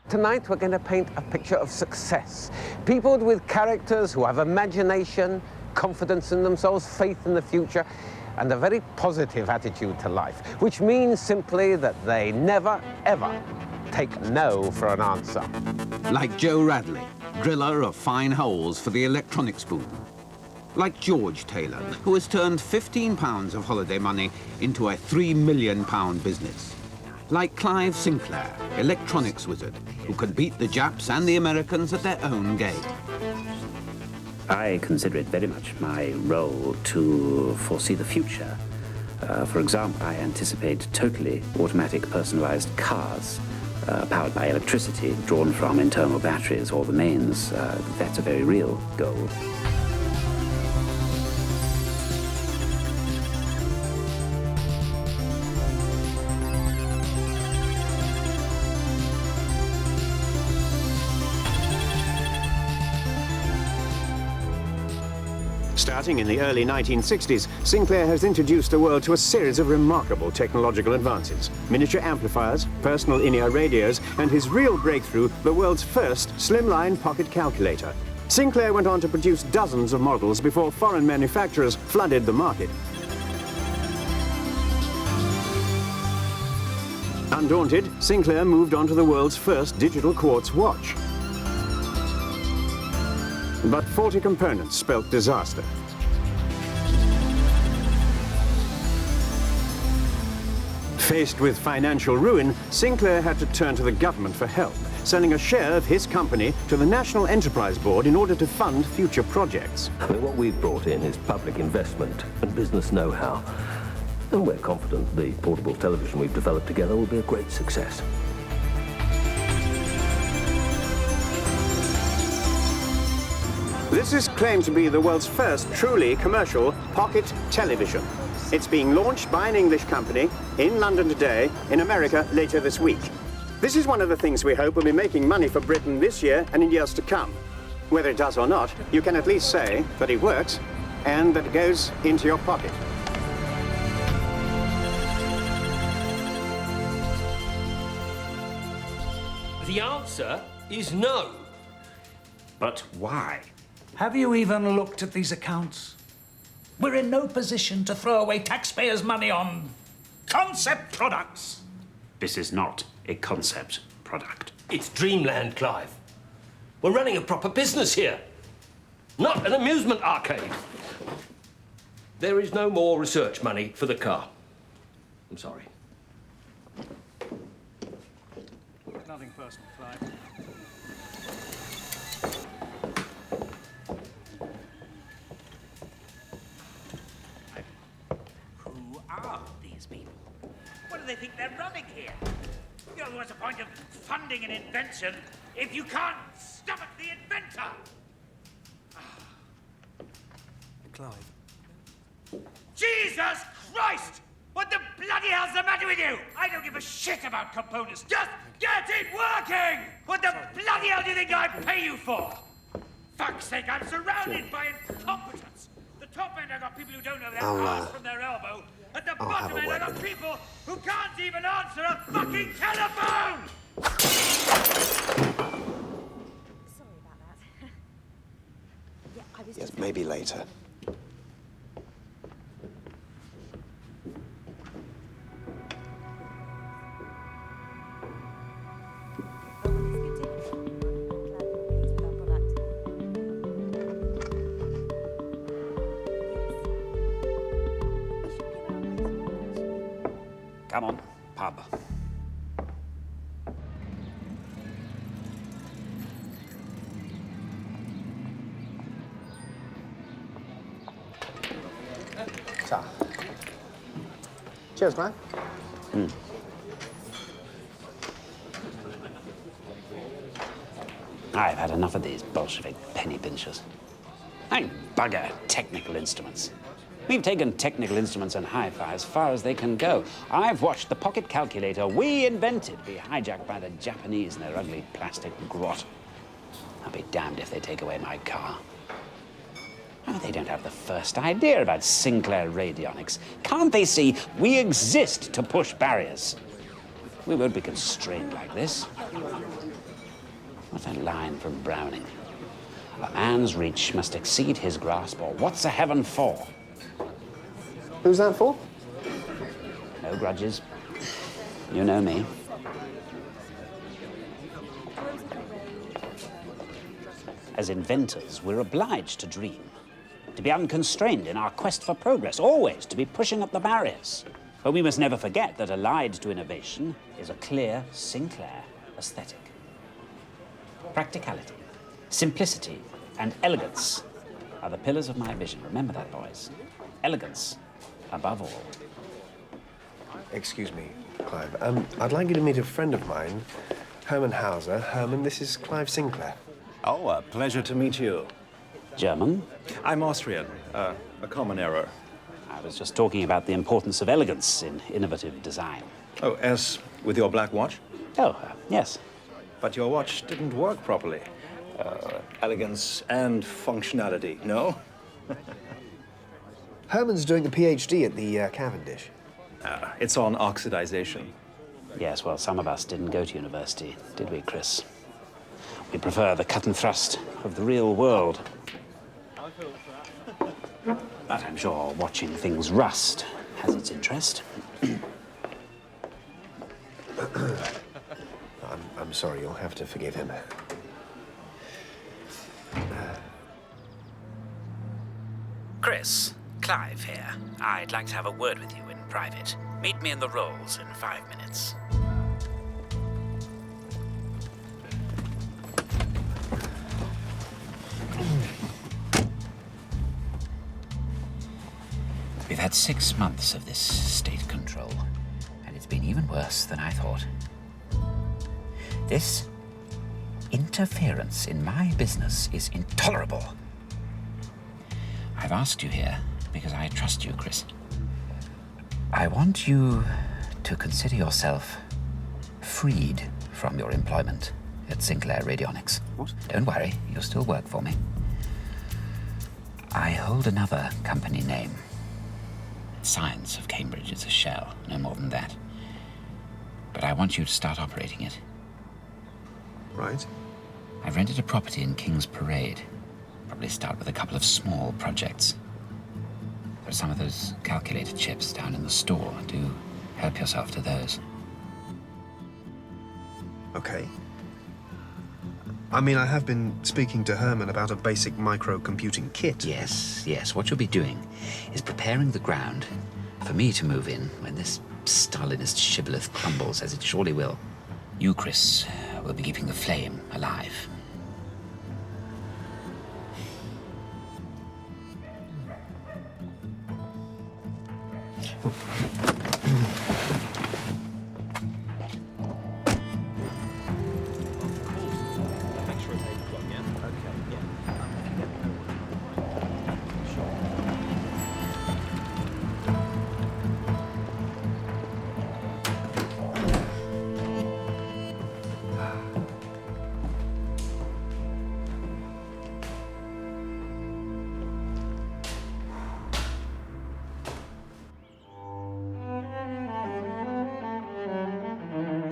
Tonight, we're going to paint a picture of success. People with characters who have imagination, confidence in themselves, faith in the future, and a very positive attitude to life, which means simply that they never, ever take no for an answer. Like Joe Radley, driller of fine holes for the electronics boom. Like George Taylor, who has turned £15 of holiday money into a £3 million business. Like Clive Sinclair, electronics wizard, who could beat the Japs and the Americans at their own game. I consider it very much my role to foresee the future. For example, I anticipate totally automatic personalized cars powered by electricity drawn from internal batteries or the mains. That's a very real goal. Starting in the early 1960s, Sinclair has introduced the world to a series of remarkable technological advances. Miniature amplifiers, personal in-ear radios, and his real breakthrough, the world's first slimline pocket calculator. Sinclair went on to produce dozens of models before foreign manufacturers flooded the market. Undaunted, Sinclair moved on to the world's first digital quartz watch. But faulty components spelt disaster. Faced with financial ruin, Sinclair had to turn to the government for help, selling a share of his company to the National Enterprise Board in order to fund future projects. What we've brought in is public investment and business know-how. And we're confident the portable television we've developed together will be a great success. This is claimed to be the world's first truly commercial pocket television. It's being launched by an English company in London today, in America later this week. This is one of the things we hope will be making money for Britain this year and in years to come. Whether it does or not, you can at least say that it works and that it goes into your pocket. The answer is no. But why? Have you even looked at these accounts? We're in no position to throw away taxpayers' money on concept products. This is not a concept product. It's dreamland, Clive. We're running a proper business here, not an amusement arcade. There is no more research money for the car. I'm sorry. Nothing personal, Clive. Who are these people? What do they think they're running here? You know, what's the point of funding an invention if you can't stomach the inventor? Clive. Jesus Christ! What the bloody hell's the matter with you? I don't give a shit about components. Just get it working! What the bloody hell do you think I pay you for? Fuck's sake, I'm surrounded by incompetence. The top end, I've got people who don't know their arse from their elbow. At the bottom end, I've got people who can't even answer a fucking telephone! Sorry about that. Yeah, I was Yes, just... maybe later. Come on, pub. Ta. Cheers, man. I've had enough of these Bolshevik penny pinchers. I bugger technical instruments. We've taken technical instruments and hi-fi as far as they can go. I've watched the pocket calculator we invented be hijacked by the Japanese in their ugly plastic grot. I'll be damned if they take away my car. Oh, they don't have the first idea about Sinclair radionics. Can't they see we exist to push barriers? We won't be constrained like this. What a line from Browning. A man's reach must exceed his grasp, or what's a heaven for? Who's that for? No grudges. You know me. As inventors, we're obliged to dream, to be unconstrained in our quest for progress, always to be pushing up the barriers. But we must never forget that allied to innovation is a clear Sinclair aesthetic. Practicality, simplicity, and elegance are the pillars of my vision. Remember that, boys. Elegance above all. Excuse me, Clive. I'd like you to meet a friend of mine, Herman Hauser. Herman, this is Clive Sinclair. Oh, a pleasure to meet you. German? I'm Austrian, a common error. I was just talking about the importance of elegance in innovative design. Oh, as with your black watch? Oh, yes. But your watch didn't work properly. Elegance and functionality, no? Herman's doing a PhD at the Cavendish. It's on oxidization. Yes, well, some of us didn't go to university, did we, Chris? We prefer the cut and thrust of the real world. But I'm sure watching things rust has its interest. I'm sorry, you'll have to forgive him. Chris, Clive here. I'd like to have a word with you in private. Meet me in the Rolls in 5 minutes. We've had 6 months of this state control, and it's been even worse than I thought. This interference in my business is intolerable. I've asked you here because I trust you, Chris. I want you to consider yourself freed from your employment at Sinclair Radionics. What? Don't worry, you'll still work for me. I hold another company name. Science of Cambridge is a shell, no more than that. But I want you to start operating it. Right. I've rented a property in King's Parade. Probably start with a couple of small projects. There are some of those calculator chips down in the store. Do help yourself to those. Okay. I mean, I have been speaking to Herman about a basic microcomputing kit. Yes. What you'll be doing is preparing the ground for me to move in when this Stalinist shibboleth crumbles, as it surely will. You, Chris, will be keeping the flame alive.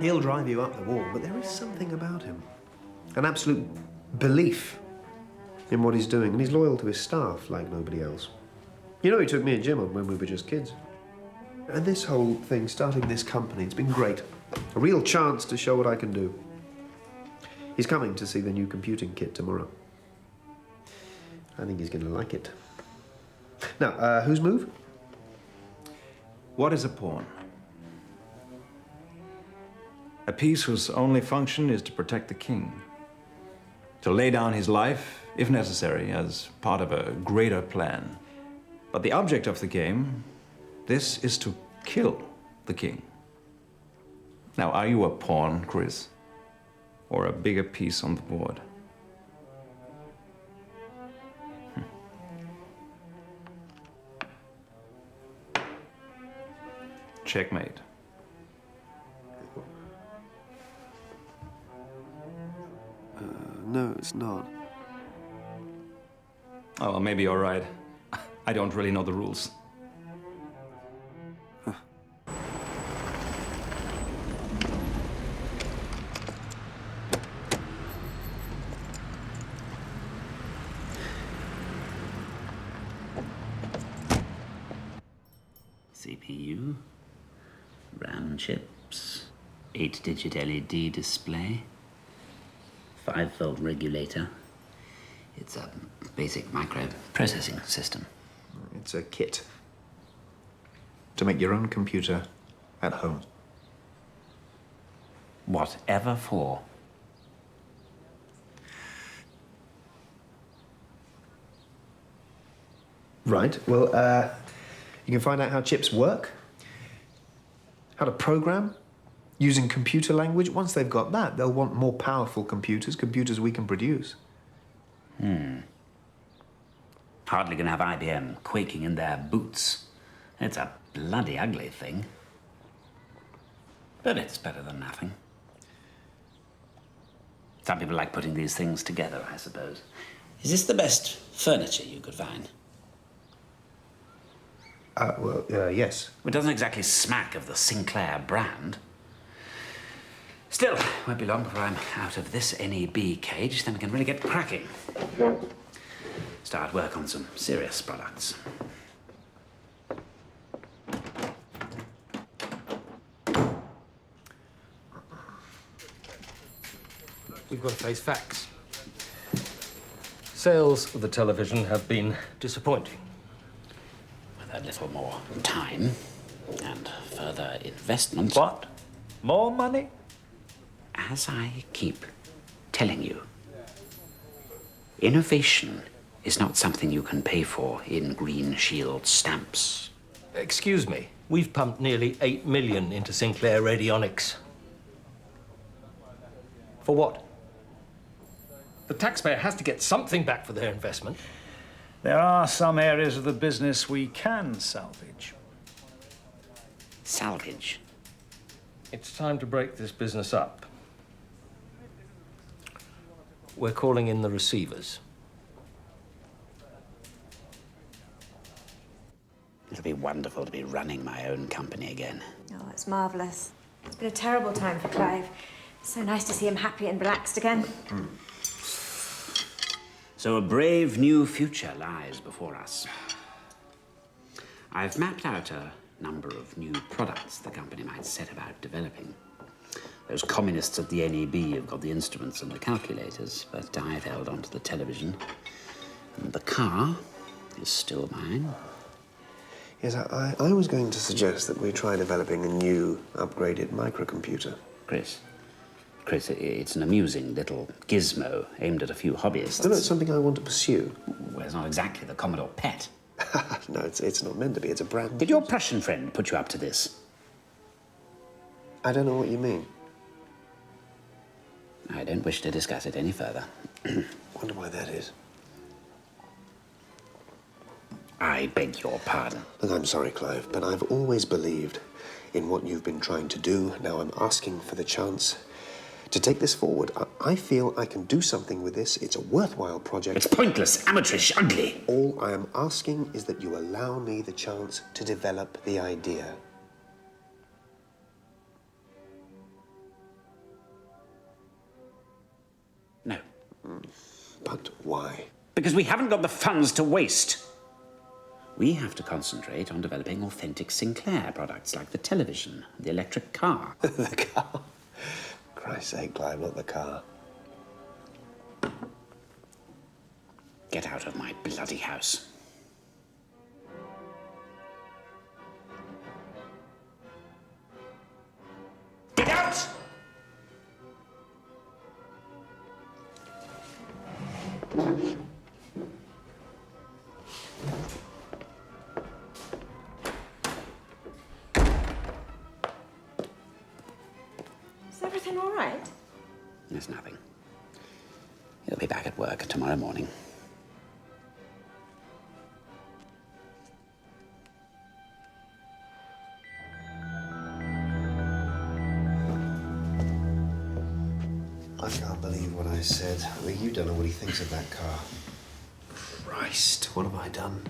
He'll drive you up the wall, but there is something about him. An absolute belief in what he's doing, and he's loyal to his staff like nobody else. You know, he took me and Jim on when we were just kids. And this whole thing, starting this company, it's been great. A real chance to show what I can do. He's coming to see the new computing kit tomorrow. I think he's going to like it. Now, whose move? What is a pawn? A piece whose only function is to protect the king. To lay down his life, if necessary, as part of a greater plan. But the object of the game, this is to kill the king. Now, are you a pawn, Chris? Or a bigger piece on the board? Checkmate. No, it's not. Oh, well, maybe you're right. I don't really know the rules. CPU, RAM chips, 8-digit LED display, 5-volt regulator. It's a basic microprocessing system. It's a kit to make your own computer at home. Whatever for. Right, well, you can find out how chips work, how to program, using computer language. Once they've got that, they'll want more powerful computers we can produce. Hardly gonna have IBM quaking in their boots. It's a bloody ugly thing. But it's better than nothing. Some people like putting these things together, I suppose. Is this the best furniture you could find? Yes. It doesn't exactly smack of the Sinclair brand. Still, won't be long before I'm out of this NEB cage, then we can really get cracking. Start work on some serious products. We've got to face facts. Sales of the television have been disappointing. With a little more time and further investment. What? More money? As I keep telling you, innovation is not something you can pay for in Green Shield stamps. Excuse me, we've pumped nearly 8 million into Sinclair Radionics. For what? The taxpayer has to get something back for their investment. There are some areas of the business we can salvage. Salvage? It's time to break this business up. We're calling in the receivers. It'll be wonderful to be running my own company again. Oh, it's marvellous. It's been a terrible time for Clive. So nice to see him happy and relaxed again. So a brave new future lies before us. I've mapped out a number of new products the company might set about developing. Those communists at the NEB have got the instruments and the calculators, but I've held on to the television. And the car is still mine. Yes, I was going to suggest that we try developing a new, upgraded microcomputer. Chris, it's an amusing little gizmo aimed at a few hobbyists. No, it's something I want to pursue. Well, it's not exactly the Commodore PET. No, it's not meant to be. It's a brand. Did your Prussian friend put you up to this? I don't know what you mean. I don't wish to discuss it any further. Wonder why that is. I beg your pardon. Look, I'm sorry, Clive, but I've always believed in what you've been trying to do. Now I'm asking for the chance to take this forward. I feel I can do something with this. It's a worthwhile project. It's pointless, amateurish, ugly. All I am asking is that you allow me the chance to develop the idea. No. But why? Because we haven't got the funds to waste. We have to concentrate on developing authentic Sinclair products like the television and the electric car. The car? Christ's sake, Clive, not the car. Get out of my bloody house. Get out! Is everything all right? There's nothing. He'll be back at work tomorrow morning. I can't believe what I said. I mean, you don't know what he thinks of that car. Christ, what have I done?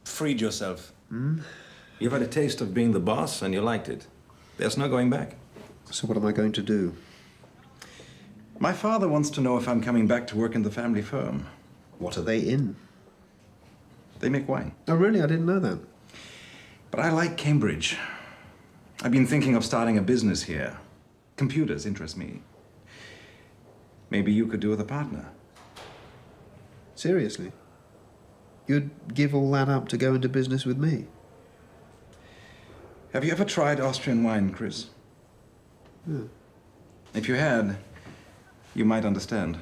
Freed yourself. You've had a taste of being the boss and you liked it. There's no going back. So what am I going to do? My father wants to know if I'm coming back to work in the family firm. What are they in? They make wine. Oh, really? I didn't know that. But I like Cambridge. I've been thinking of starting a business here. Computers interest me. Maybe you could do with a partner. Seriously? You'd give all that up to go into business with me? Have you ever tried Austrian wine, Chris? Yeah. If you had, you might understand.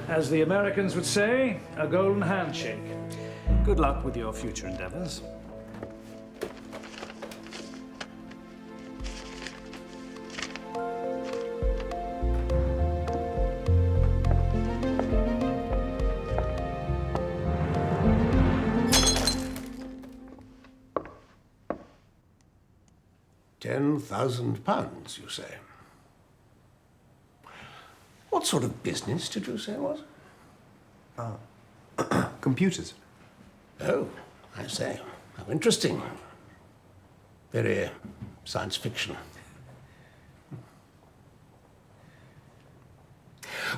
As the Americans would say, a golden handshake. Good luck with your future endeavors. £10,000, you say? What sort of business did you say it was? Computers. Oh, I say. How interesting. Very science fiction.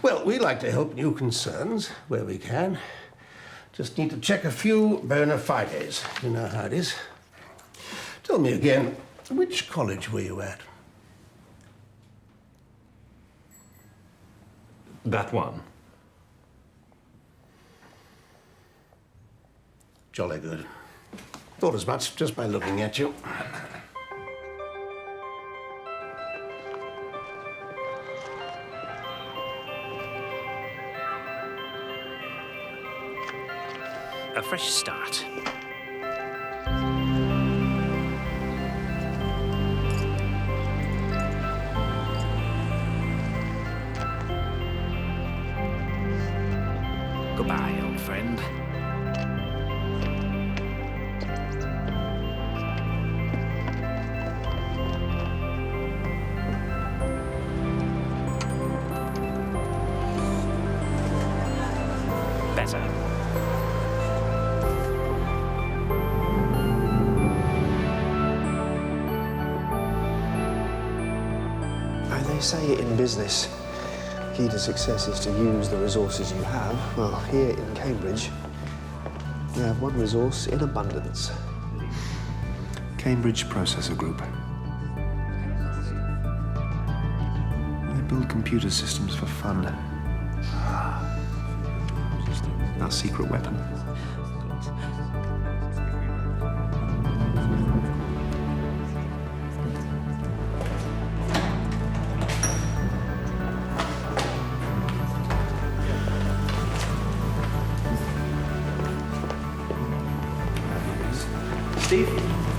Well, we like to help new concerns where we can. Just need to check a few bona fides. You know how it is. Tell me again, which college were you at? That one. Jolly good. Thought as much just by looking at you. A fresh start. Goodbye, old friend. Better. They say in business, key to success is to use the resources you have. Well, here in Cambridge, we have one resource in abundance. Cambridge Processor Group. They build computer systems for fun. Our secret weapon.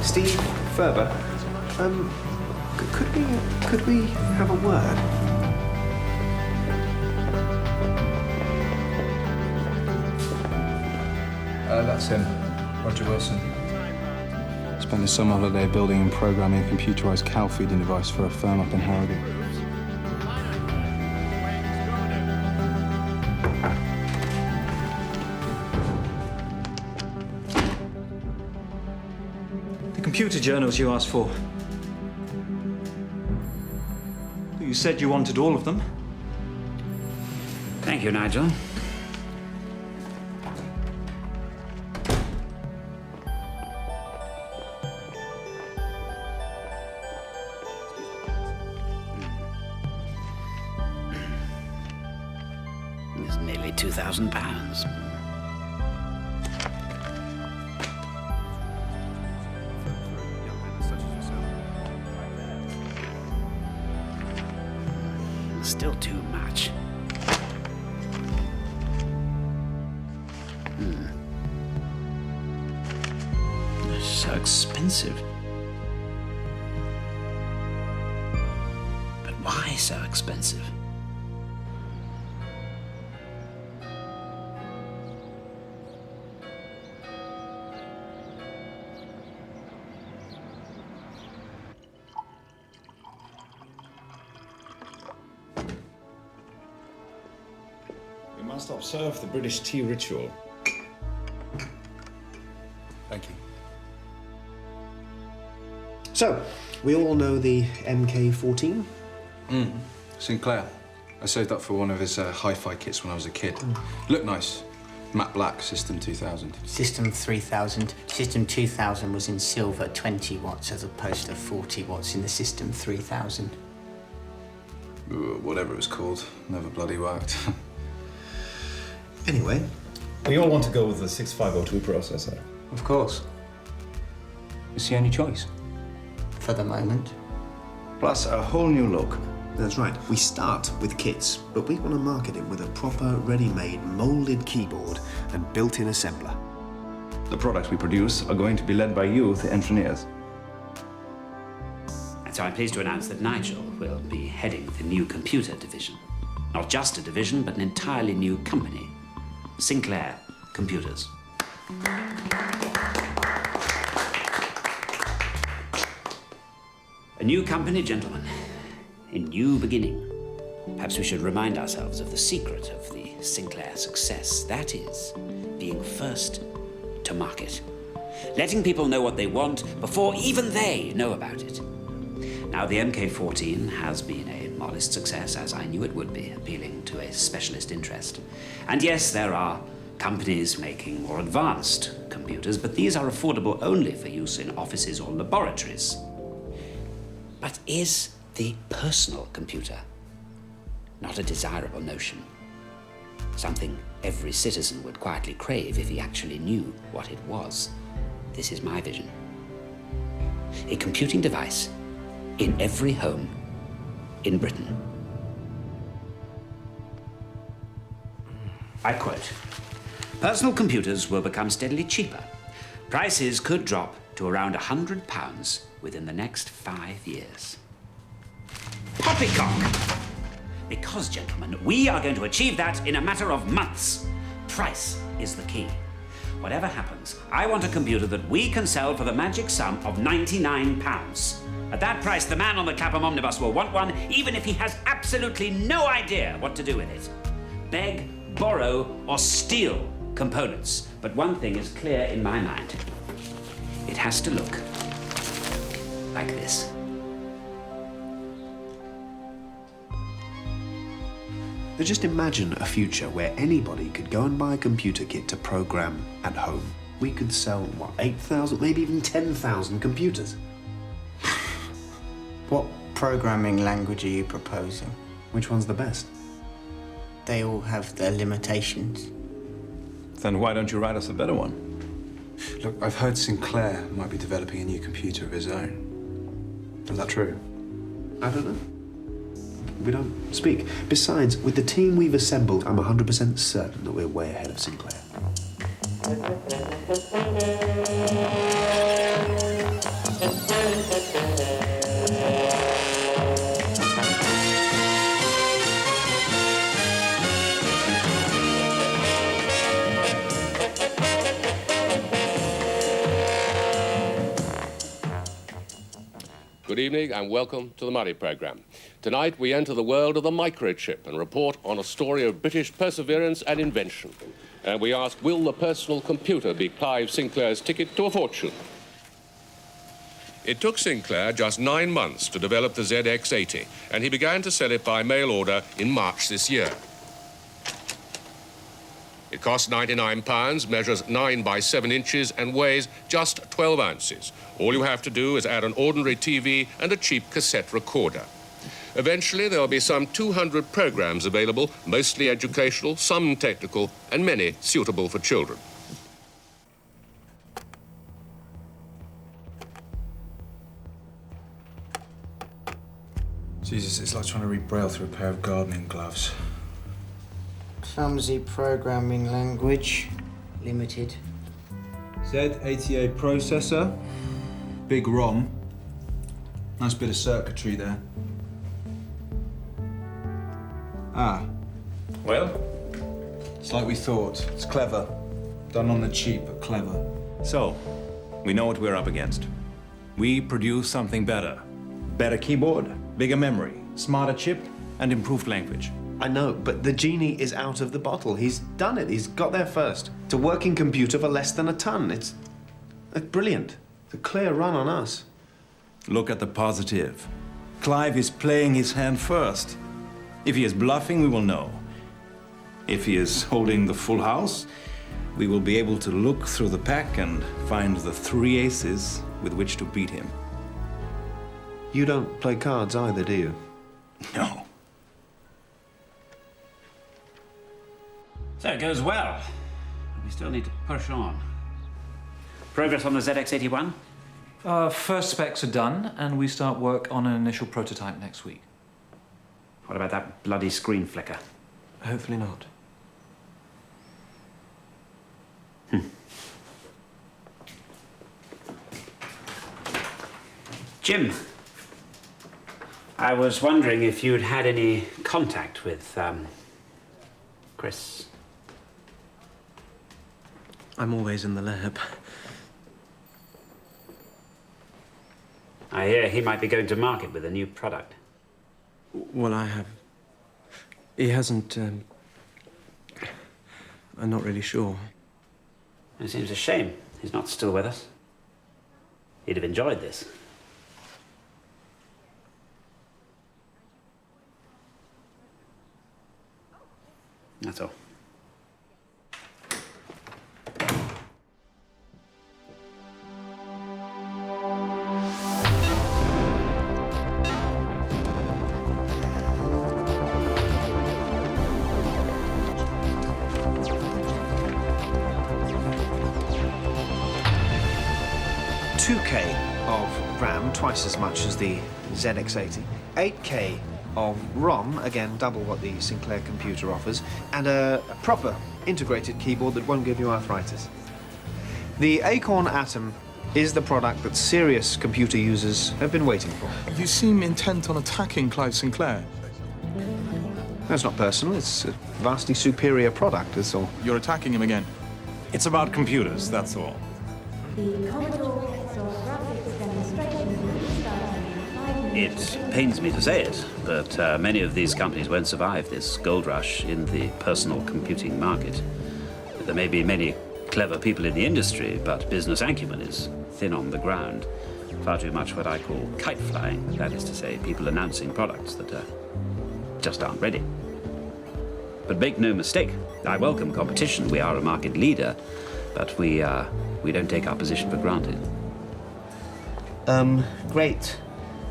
Steve Ferber, could we have a word? That's him, Roger Wilson. Spent his summer holiday building and programming a computerized cow feeding device for a firm up in Harrogate. Computer journals you asked for. You said you wanted all of them. Thank you, Nigel. It's nearly £2,000. Still too much. They're so expensive. But why so expensive? must observe the British tea ritual. Thank you. So, we all know the MK14? Sinclair. I saved up for one of his hi-fi kits when I was a kid. Looked nice. Matte black, System 2000. System 3000. System 2000 was in silver, 20 watts, as opposed to 40 watts in the System 3000. Whatever it was called. Never bloody worked. Anyway. We all want to go with the 6502 processor. Of course. It's the only choice. For the moment. Plus a whole new look. That's right. We start with kits, but we want to market it with a proper, ready-made, molded keyboard and built-in assembler. The products we produce are going to be led by you, the engineers. And so I'm pleased to announce that Nigel will be heading the new computer division. Not just a division, but an entirely new company. Sinclair Computers. A new company, gentlemen. A new beginning. Perhaps we should remind ourselves of the secret of the Sinclair success. That is, being first to market. Letting people know what they want before even they know about it. Now, the MK14 has been a modest success, as I knew it would be, appealing to a specialist interest. And yes, there are companies making more advanced computers, but these are affordable only for use in offices or laboratories. But is the personal computer not a desirable notion? Something every citizen would quietly crave if he actually knew what it was. This is my vision. A computing device in every home in Britain. I quote, "Personal computers will become steadily cheaper. Prices could drop to around £100 within the next 5 years. Poppycock! Because, gentlemen, we are going to achieve that in a matter of months. Price is the key. Whatever happens, I want a computer that we can sell for the magic sum of £99. At that price, the man on the Clapham omnibus will want one, even if he has absolutely no idea what to do with it. Beg, borrow, or steal components. But one thing is clear in my mind. It has to look like this." Now just imagine a future where anybody could go and buy a computer kit to program at home. We could sell, what, 8,000, maybe even 10,000 computers. What programming language are you proposing? Which one's the best? They all have their limitations. Then why don't you write us a better one? Look, I've heard Sinclair might be developing a new computer of his own. Is that true? I don't know. We don't speak. Besides, with the team we've assembled, I'm 100% certain that we're way ahead of Sinclair. Good evening and welcome to the Murray programme. Tonight we enter the world of the microchip and report on a story of British perseverance and invention. And we ask, will the personal computer be Clive Sinclair's ticket to a fortune? It took Sinclair just 9 months to develop the ZX80, and he began to sell it by mail order in March this year. It costs £99, measures 9 by 7 inches and weighs just 12 ounces. All you have to do is add an ordinary TV and a cheap cassette recorder. Eventually, there'll be some 200 programs available, mostly educational, some technical, and many suitable for children. Jesus, it's like trying to read Braille through a pair of gardening gloves. Clumsy programming language. Limited. Z88 processor. Big ROM. Nice bit of circuitry there. Ah. Well? It's like we thought. It's clever. Done on the cheap, but clever. So, we know what we're up against. We produce something better. Better keyboard, bigger memory, smarter chip, and improved language. I know, but the genie is out of the bottle. He's done it. He's got there first. It's a working computer for less than a ton. It's brilliant. It's a clear run on us. Look at the positive. Clive is playing his hand first. If he is bluffing, we will know. If he is holding the full house, we will be able to look through the pack and find the 3 aces with which to beat him. You don't play cards either, do you? No. So it goes well. We still need to push on. Progress on the ZX81? First specs are done, and we start work on an initial prototype next week. What about that bloody screen flicker? Hopefully not. Jim, I was wondering if you'd had any contact with, Chris. I'm always in the lab. I hear he might be going to market with a new product. Well, I have. He hasn't. I'm not really sure. It seems a shame he's not still with us. He'd have enjoyed this. That's all. Of RAM, twice as much as the ZX80. 8K of ROM, again double what the Sinclair computer offers, and a proper integrated keyboard that won't give you arthritis. The Acorn Atom is the product that serious computer users have been waiting for. You seem intent on attacking Clive Sinclair. That's not personal, it's a vastly superior product, that's all. You're attacking him again. It's about computers, that's all. The Commodore Exor graphics demonstration starting in 5 minutes. It pains me to say it, but many of these companies won't survive this gold rush in the personal computing market. There may be many clever people in the industry, but business acumen is thin on the ground. Far too much what I call kite flying, that is to say, people announcing products that just aren't ready. But make no mistake, I welcome competition. We are a market leader, but we don't take our position for granted. Great.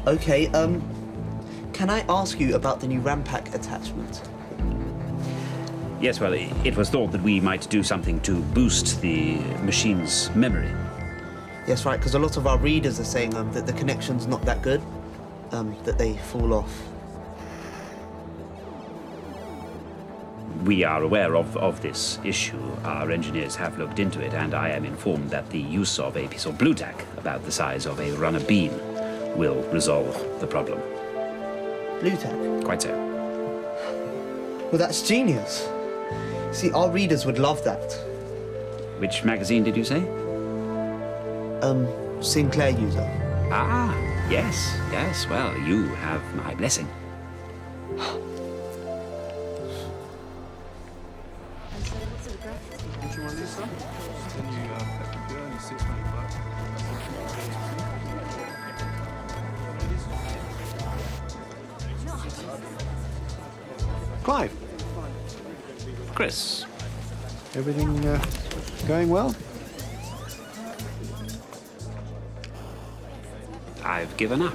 Okay, can I ask you about the new RAM pack attachment? Yes, well, it was thought that we might do something to boost the machine's memory. Yes, right, because a lot of our readers are saying that the connection's not that good, that they fall off. We are aware of this issue. Our engineers have looked into it, and I am informed that the use of a piece of blue tack about the size of a runner bean will resolve the problem. Blue tack? Quite so. Well, that's genius. See, our readers would love that. Which magazine did you say? Sinclair User. Ah, yes, yes. Well, you have my blessing. Clive. Chris. Everything going well? I've given up.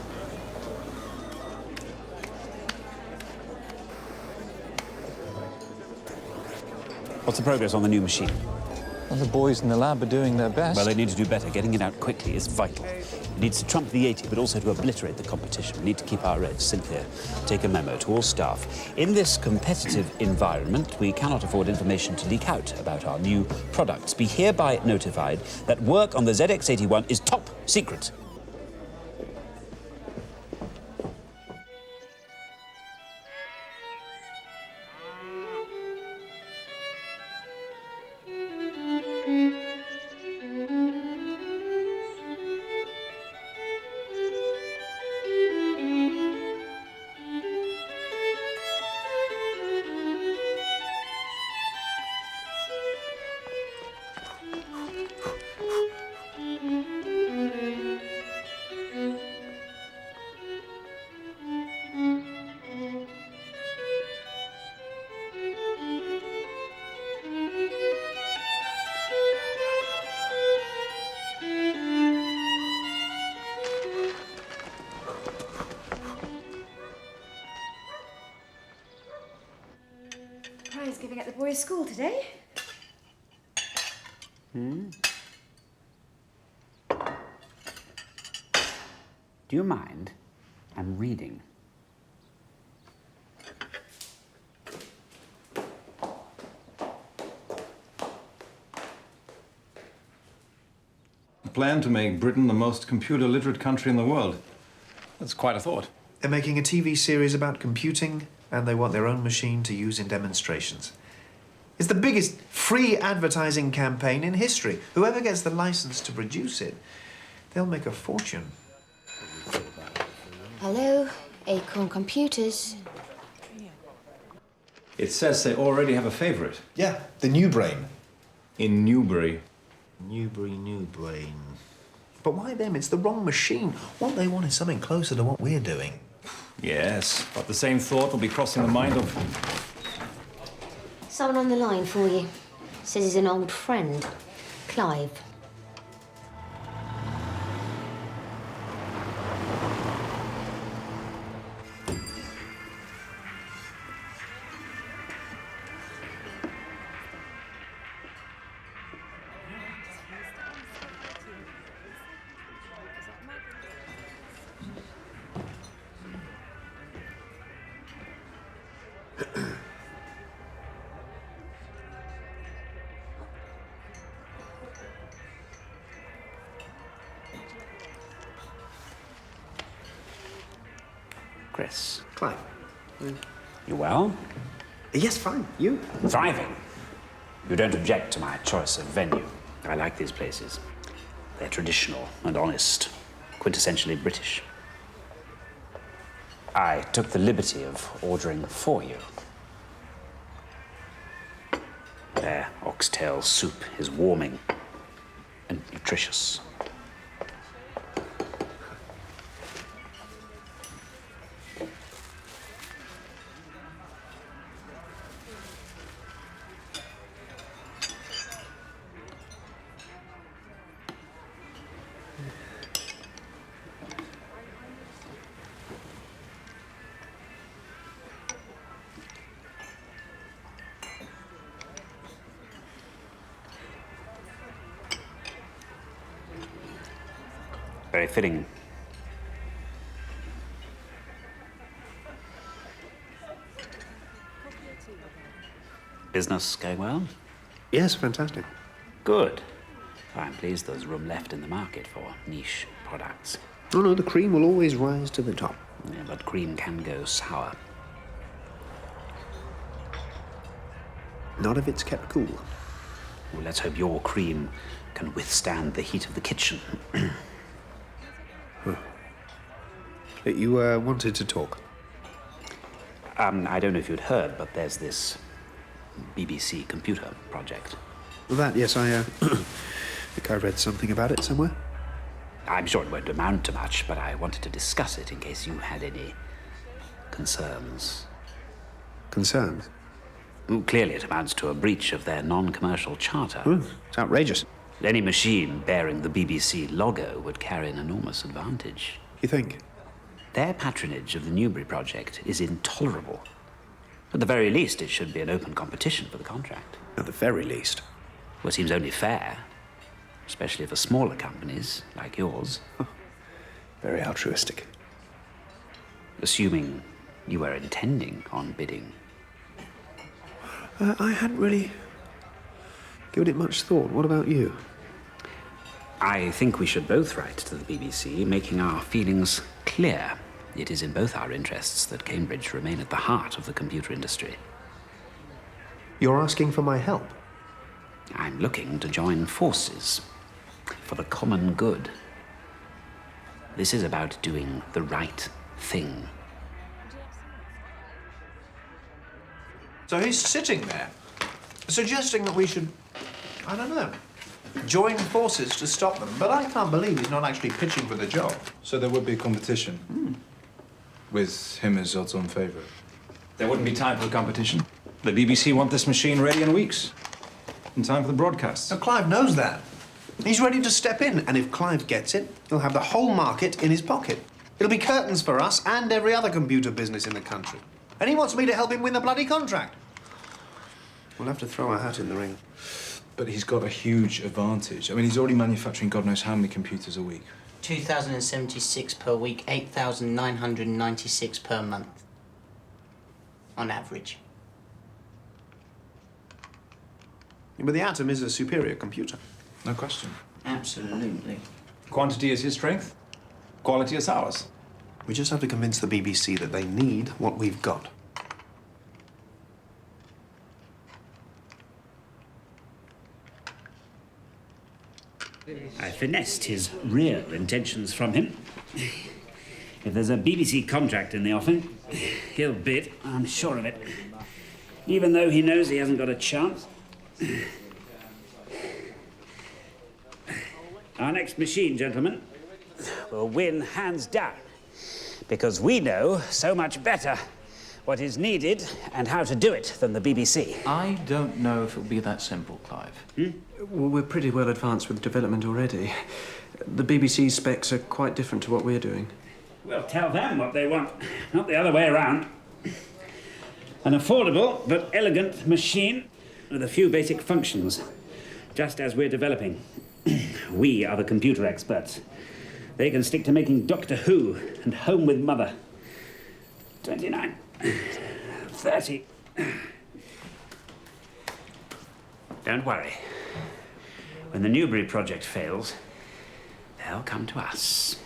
What's the progress on the new machine? Well, the boys in the lab are doing their best. Well, they need to do better. Getting it out quickly is vital. It needs to trump the 80, but also to obliterate the competition. We need to keep our edge. Cynthia, take a memo to all staff. In this competitive environment, we cannot afford information to leak out about our new products. Be hereby notified that work on the ZX81 is top secret. Thanksgiving at the boys' school today. Do you mind? I'm reading. A plan to make Britain the most computer-literate country in the world. That's quite a thought. They're making a TV series about computing, and they want their own machine to use in demonstrations. It's the biggest free advertising campaign in history. Whoever gets the license to produce it, they'll make a fortune. Hello, Acorn Computers. It says they already have a favorite. Yeah, the New Brain. In Newbury. New Brain. But why them? It's the wrong machine. What they want is something closer to what we're doing. Yes, but the same thought will be crossing the mind of... Someone on the line for you. Says he's an old friend. Clive. Chris. Clive. You well? Yes, fine. You? Thriving. You don't object to my choice of venue. I like these places. They're traditional and honest, quintessentially British. I took the liberty of ordering for you. Their oxtail soup is warming and nutritious. Very fitting. Business going well? Yes, fantastic. Good. I'm pleased there's room left in the market for niche products. Oh, no, the cream will always rise to the top. Yeah, but cream can go sour. Not if it's kept cool. Well, let's hope your cream can withstand the heat of the kitchen. You wanted to talk? I don't know if you'd heard, but there's this BBC computer project. Well, that, yes, I think I read something about it somewhere. I'm sure it won't amount to much, but I wanted to discuss it in case you had any concerns. Concerns? Well, clearly it amounts to a breach of their non-commercial charter. It's outrageous. Any machine bearing the BBC logo would carry an enormous advantage. You think? Their patronage of the Newbury project is intolerable. At the very least, it should be an open competition for the contract. At the very least. Well, it seems only fair, especially for smaller companies like yours. Very altruistic. Assuming you were intending on bidding. I hadn't really given it much thought. What about you? I think we should both write to the BBC, making our feelings clear. It is in both our interests that Cambridge remain at the heart of the computer industry. You're asking for my help? I'm looking to join forces for the common good. This is about doing the right thing. So he's sitting there, suggesting that we should, I don't know, join forces to stop them. But I can't believe he's not actually pitching for the job. So there would be competition, with him as odds-on favourite. There wouldn't be time for competition. The BBC want this machine ready in weeks. In time for the broadcasts. Now, Clive knows that. He's ready to step in, and if Clive gets it, he'll have the whole market in his pocket. It'll be curtains for us and every other computer business in the country. And he wants me to help him win the bloody contract. We'll have to throw our hat in the ring. But he's got a huge advantage. I mean, he's already manufacturing God knows how many computers a week. 2,076 per week, 8,996 per month. On average. Yeah, but the Atom is a superior computer. No question. Absolutely. Quantity is his strength. Quality is ours. We just have to convince the BBC that they need what we've got. I finessed his real intentions from him. If there's a BBC contract in the offing, he'll bid, I'm sure of it. Even though he knows he hasn't got a chance. Our next machine, gentlemen, will win hands down. Because we know so much better what is needed and how to do it than the BBC. I don't know if it'll be that simple, Clive. Well, we're pretty well advanced with development already. The BBC's specs are quite different to what we're doing. Well, tell them what they want, not the other way around. An affordable but elegant machine with a few basic functions, just as we're developing. We are the computer experts. They can stick to making Doctor Who and Home with Mother. 29, 30. Don't worry. When the Newbury project fails, they'll come to us.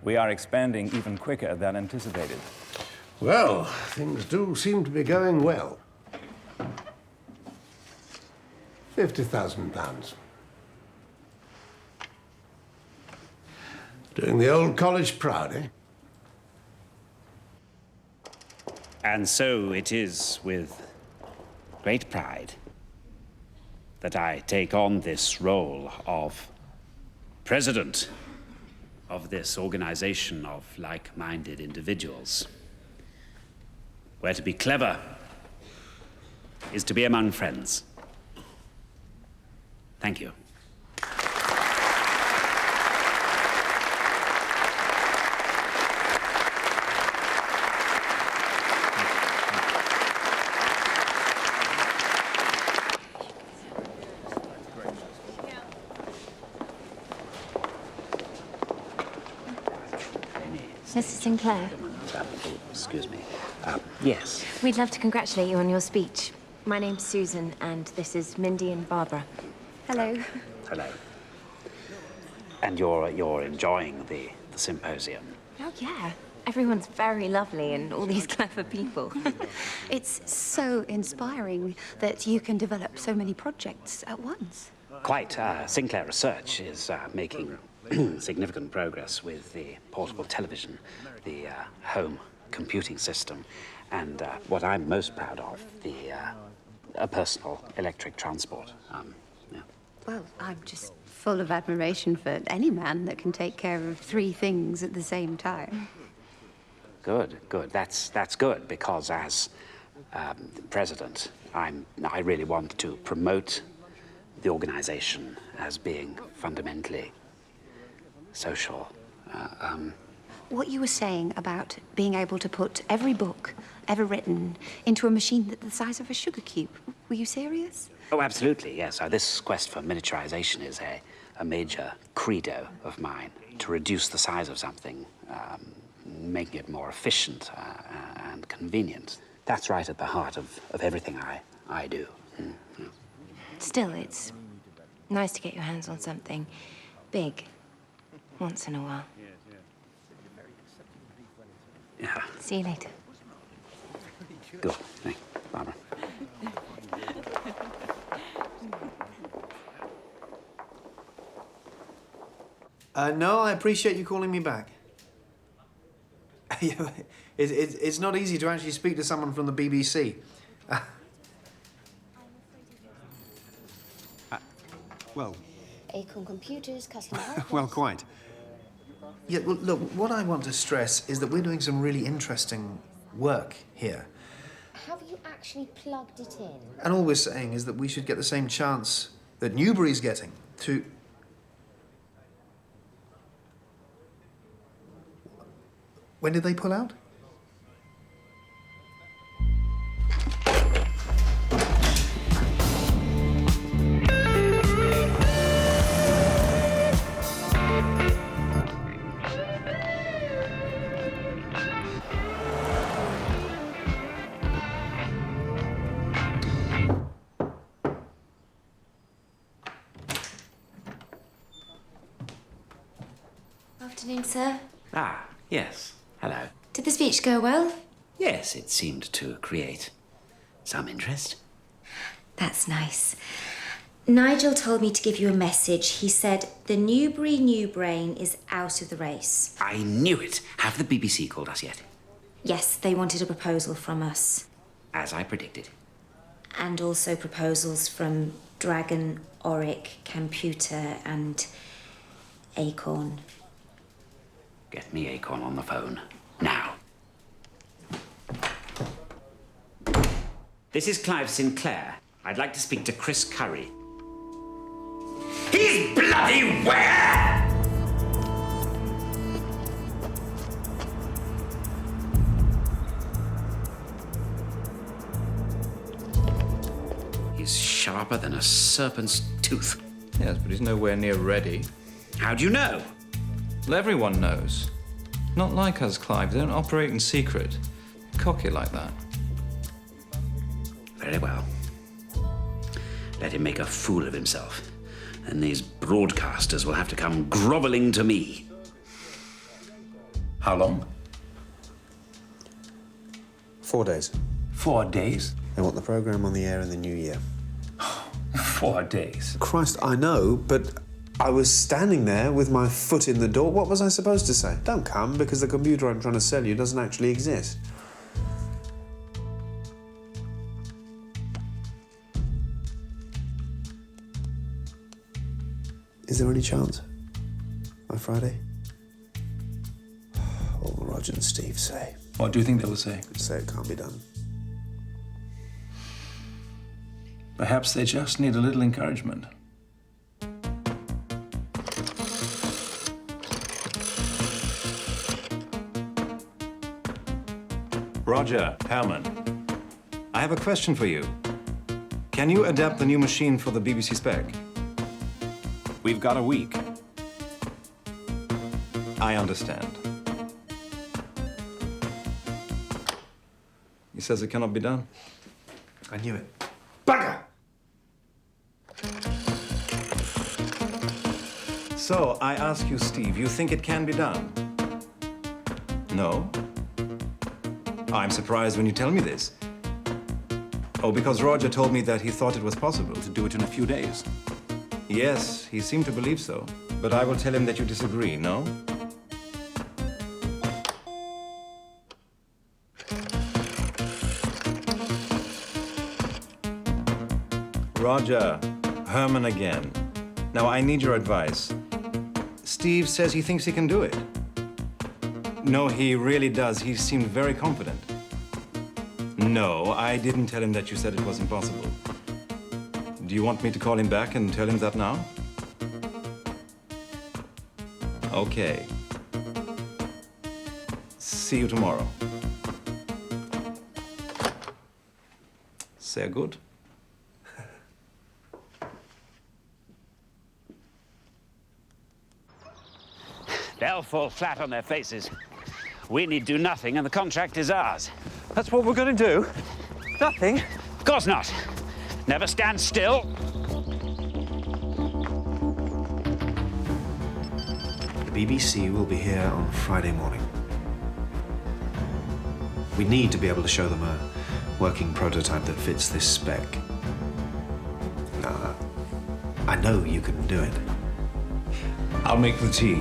We are expanding even quicker than anticipated. Well, things do seem to be going well. £50,000. Doing the old college proud, eh? And so it is with great pride that I take on this role of president of this organization of like-minded individuals, where to be clever is to be among friends. Thank you. Mrs. Sinclair, Excuse me. Yes. we'd love to congratulate you on your speech. My name's Susan, and this is Mindy and Barbara. Hello. Hello. And you're enjoying the symposium. Oh, yeah. Everyone's very lovely and all these clever people. It's so inspiring that you can develop so many projects at once. Quite. Sinclair Research is making significant progress with the portable television, the home computing system, and what I'm most proud of, the personal electric transport. Yeah. Well, I'm just full of admiration for any man that can take care of three things at the same time. Good, good. That's good, because as president, I really want to promote the organization as being fundamentally social. What you were saying about being able to put every book ever written into a machine that's the size of a sugar cube, were you serious? Oh, absolutely, yes. This quest for miniaturization is a major credo of mine, to reduce the size of something, making it more efficient and convenient. That's right at the heart of everything I do. Mm-hmm. Still, it's nice to get your hands on something big once in a while. Yeah. See you later. Good. Thanks, Barbara. No, I appreciate you calling me back. It's not easy to actually speak to someone from the BBC. Well, Acorn Computers, customer help. well, quite. Yeah, well, look, what I want to stress is that we're doing some really interesting work here. Have you actually plugged it in? And all we're saying is that we should get the same chance that Newbury's getting to... When did they pull out? Afternoon, sir. Ah, yes. Hello. Did the speech go well? Yes, it seemed to create some interest. That's nice. Nigel told me to give you a message. He said the Newbury New Brain is out of the race. I knew it. Have the BBC called us yet? Yes, they wanted a proposal from us. As I predicted. And also proposals from Dragon, Auric, Computer and Acorn. Get me Acorn on the phone. Now. This is Clive Sinclair. I'd like to speak to Chris Curry. He's bloody where? He's sharper than a serpent's tooth. Yes, but he's nowhere near ready. How do you know? Well, everyone knows. Not like us, Clive. They don't operate in secret. Cocky like that. Very well. Let him make a fool of himself. And these broadcasters will have to come groveling to me. How long? 4 days. 4 days? They want the programme on the air in the new year. 4 days? Christ, I know, but I was standing there with my foot in the door. What was I supposed to say? Don't come, because the computer I'm trying to sell you doesn't actually exist. Is there any chance? By Friday? What will Roger and Steve say? What do you think they will say? Say it can't be done. Perhaps they just need a little encouragement. Roger, Herman. I have a question for you. Can you adapt the new machine for the BBC spec? We've got a week. I understand. He says it cannot be done. I knew it. Bugger! So, I ask you, Steve, you think it can be done? No? I'm surprised when you tell me this. Oh, because Roger told me that he thought it was possible to do it in a few days. Yes, he seemed to believe so. But I will tell him that you disagree, no? Roger, Herman again. Now, I need your advice. Steve says he thinks he can do it. No, he really does. He seemed very confident. No, I didn't tell him that you said it was impossible. Do you want me to call him back and tell him that now? Okay. See you tomorrow. Sehr gut. They'll fall flat on their faces. We need do nothing, and the contract is ours. That's what we're going to do? Nothing? Of course not. Never stand still. The BBC will be here on Friday morning. We need to be able to show them a working prototype that fits this spec. I know you can do it. I'll make the tea.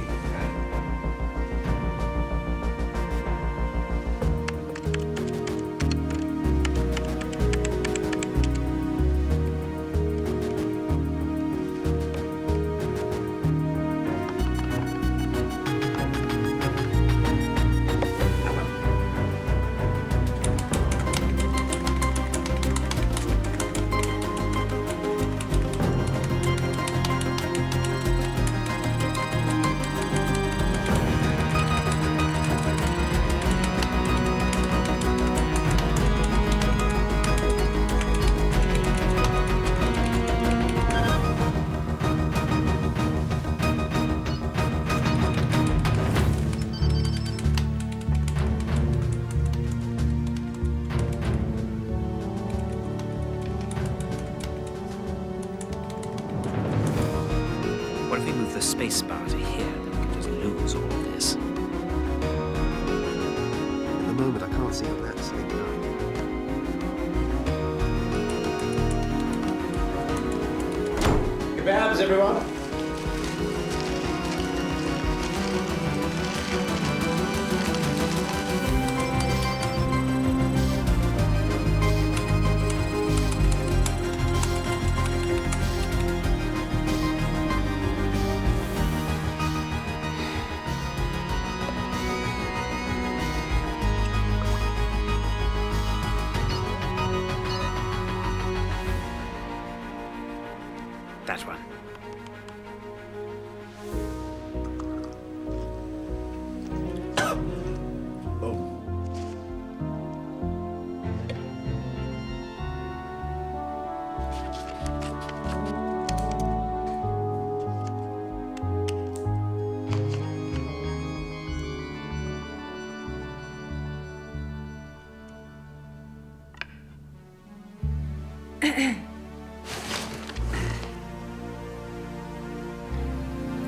What if we move the space bar to here? Then we can just loop knows all this? At the moment, I can't see how that's linked up. Kebabs, everyone. That one.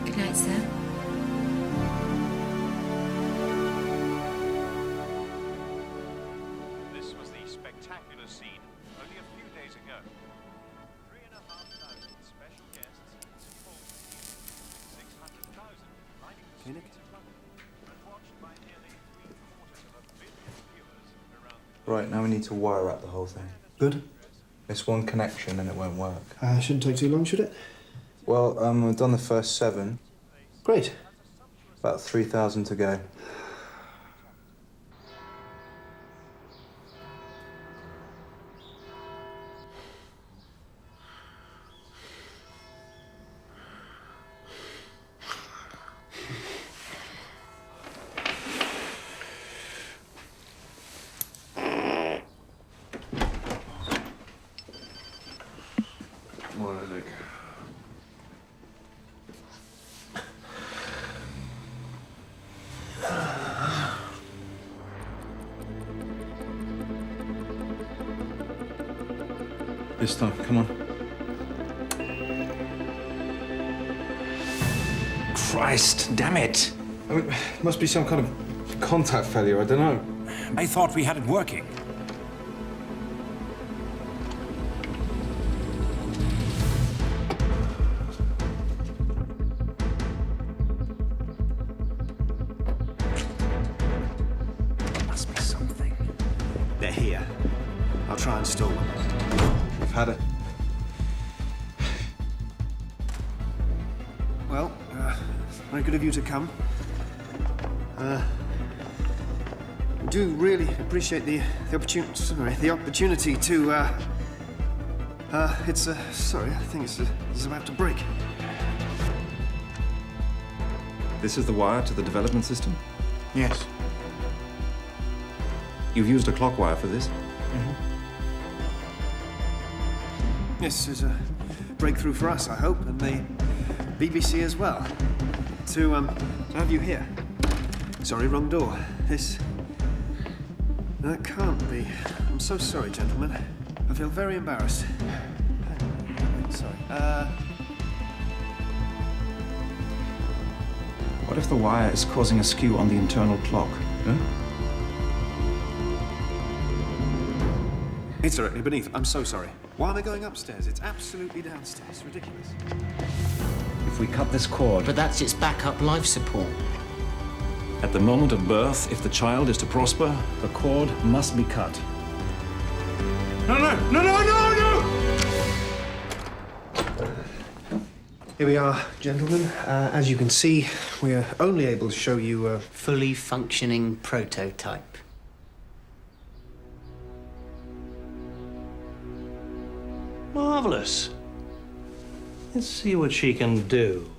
Good night, sir. This was the spectacular scene only a few days ago. 3,500 special guests, full 600,000 lining the streets of London, and watched by nearly 3/4 billion viewers around the Right, now we need to wire up the whole thing. Good. It's one connection and it won't work. Shouldn't take too long, should it? Well, we've done the first 7. Great. About 3,000 to go. This time, come on. Christ, damn it! I mean, it must be some kind of contact failure, I don't know. I thought we had it working. Must be something. They're here. I'll try and stall them. We've had it. Well, very good of you to come. I do really appreciate the opportunity to. It's sorry, I think it's about to break. This is the wire to the development system? Yes. You've used a clock wire for this? This is a breakthrough for us, I hope, and the BBC as well. To have you here. Sorry, wrong door. This. That can't be. I'm so sorry, gentlemen. I feel very embarrassed. Sorry. What if the wire is causing a skew on the internal clock? Huh? It's directly beneath. I'm so sorry. Why am I going upstairs? It's absolutely downstairs. Ridiculous. If we cut this cord... But that's its backup life support. At the moment of birth, if the child is to prosper, the cord must be cut. No, no, no, no, no, no! Here we are, gentlemen. As you can see, we are only able to show you a fully functioning prototype. Marvellous. Let's see what she can do.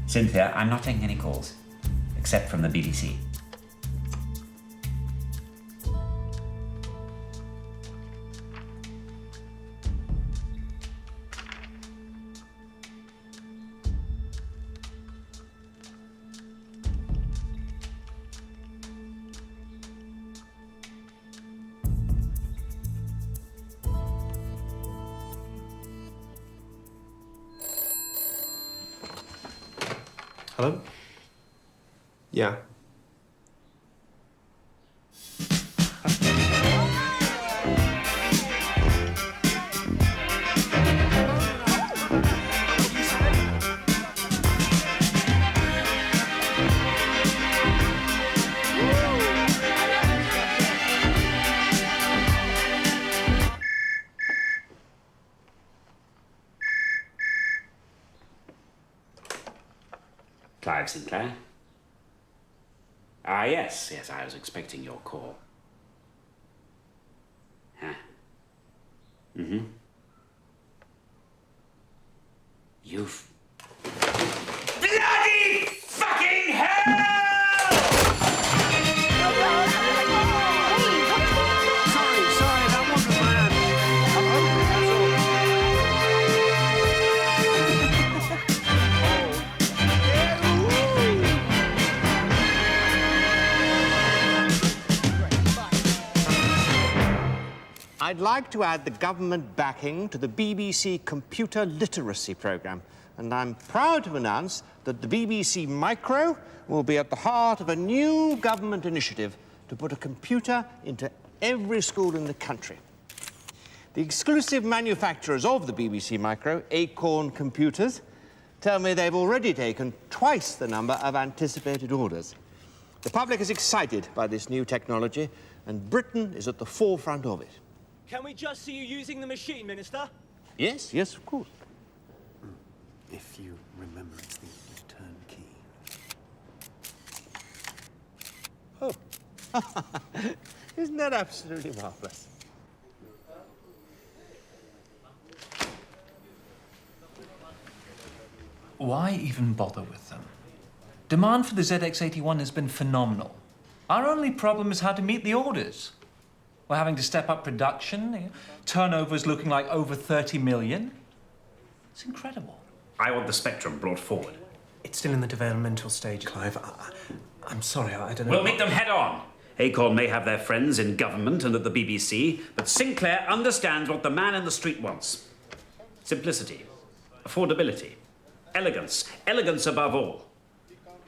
Cynthia, I'm not taking any calls. except from the BBC. Hello? Yeah. Clive Sinclair? Ah, yes, I was expecting your call. Huh? Mm-hmm. You've... Bloody fucking hell! Sorry, that wasn't planned. I'm hungry, I'd like to add the government backing to the BBC Computer Literacy Programme, and I'm proud to announce that the BBC Micro will be at the heart of a new government initiative to put a computer into every school in the country. The exclusive manufacturers of the BBC Micro, Acorn Computers, tell me they've already taken twice the number of anticipated orders. The public is excited by this new technology, and Britain is at the forefront of it. Can we just see you using the machine, Minister? Yes, of course. If you remember, it's the return key. Oh. Isn't that absolutely marvellous? Why even bother with them? Demand for the ZX81 has been phenomenal. Our only problem is how to meet the orders. We're having to step up production. Turnover's looking like over 30 million. It's incredible. I want the Spectrum brought forward. It's still in the developmental stage, Clive. I'm sorry, I don't know. We'll meet them head on. Acorn may have their friends in government and at the BBC, but Sinclair understands what the man in the street wants. Simplicity, affordability, elegance. Elegance above all.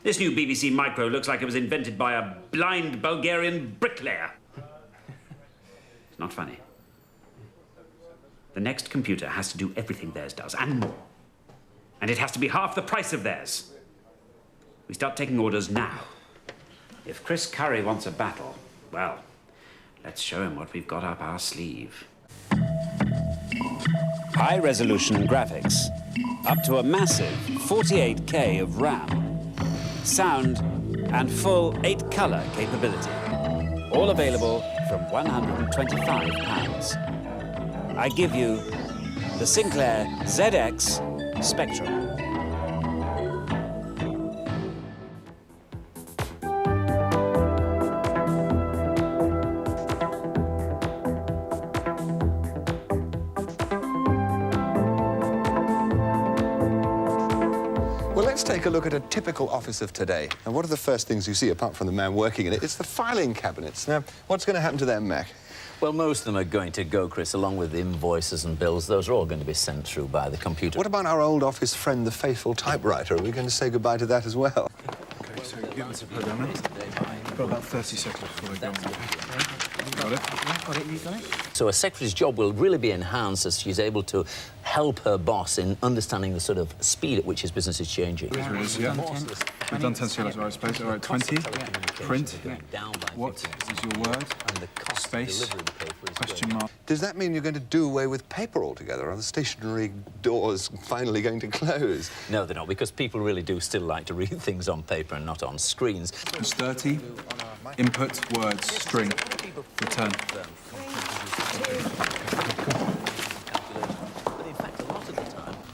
This new BBC Micro looks like it was invented by a blind Bulgarian bricklayer. It's not funny. The next computer has to do everything theirs does, and more. And it has to be half the price of theirs. We start taking orders now. If Chris Curry wants a battle, well, let's show him what we've got up our sleeve. High-resolution graphics, up to a massive 48K of RAM, sound, and full 8-color capability. All available from £125. I give you the Sinclair ZX Spectrum. Well, let's take a look at a typical office of today. And what are the first things you see, apart from the man working in it? It's the filing cabinets. Now, what's going to happen to them, Mac? Well, most of them are going to go, Chris, along with invoices and bills. Those are all going to be sent through by the computer. What about our old office friend, the faithful typewriter? Are we going to say goodbye to that as well? OK, so get into programming. You've got about 30 seconds before we go on. Got it? Got it, you got it? So a secretary's job will really be enhanced as she's able to help her boss in understanding the sort of speed at which his business is changing. Yeah. We've done 10 CLS, right, space. All right, 20. Print. What is your word? Space. Question mark. Does that mean you're going to do away with paper altogether? Are the stationery doors finally going to close? No, they're not, because people really do still like to read things on paper and not on screens. It's 30. Input, words, string. Return.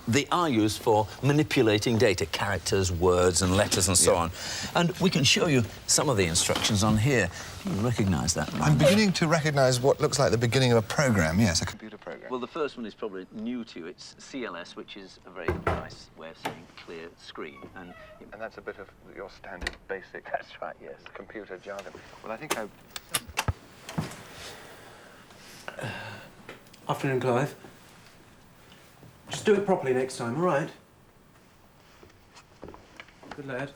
they are used for manipulating data, characters, words and letters and so on. And we can show you some of the instructions on here. You recognise that? I'm beginning to recognise what looks like the beginning of a program, yes, a computer program. Well, the first one is probably new to you. It's CLS, which is a very nice way of saying clear screen. And that's a bit of your standard basic... That's right, yes, computer jargon. Well, I think I... Afternoon, Clive. Just do it properly next time, all right? Good lad.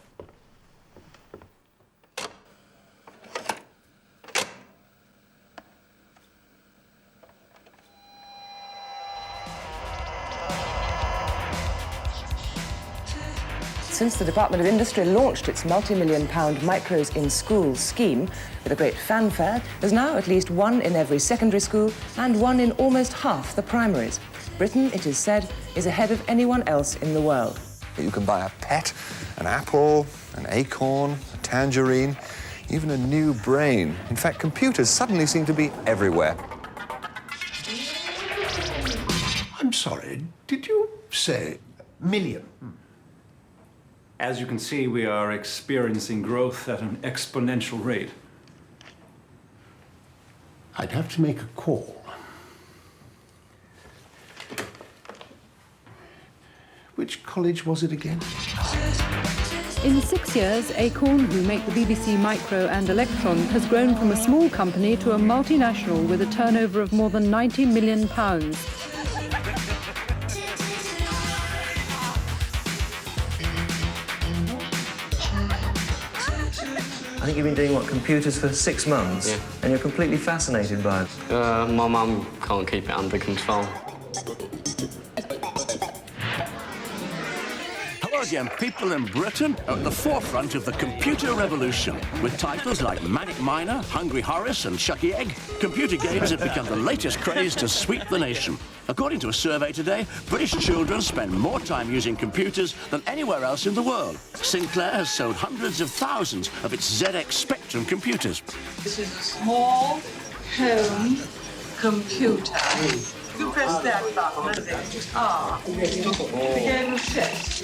Since the Department of Industry launched its multi-million-pound Micros in Schools scheme with a great fanfare, there's now at least one in every secondary school and one in almost half the primaries. Britain, it is said, is ahead of anyone else in the world. You can buy a pet, an apple, an acorn, a tangerine, even a new brain. In fact, computers suddenly seem to be everywhere. I'm sorry, did you say million? As you can see, we are experiencing growth at an exponential rate. I'd have to make a call. Which college was it again? In 6 years, Acorn, who make the BBC Micro and Electron, has grown from a small company to a multinational with a turnover of more than £90 million. I think you've been doing, what, computers for 6 months? Yeah. And you're completely fascinated by it. My mum can't keep it under control. Hello again, people in Britain are at the forefront of the computer revolution. With titles like Manic Miner, Hungry Horace and Shucky Egg, computer games have become the latest craze to sweep the nation. According to a survey today, British children spend more time using computers than anywhere else in the world. Sinclair has sold hundreds of thousands of its ZX Spectrum computers. This is a small home computer. You press that button and then the game of chess.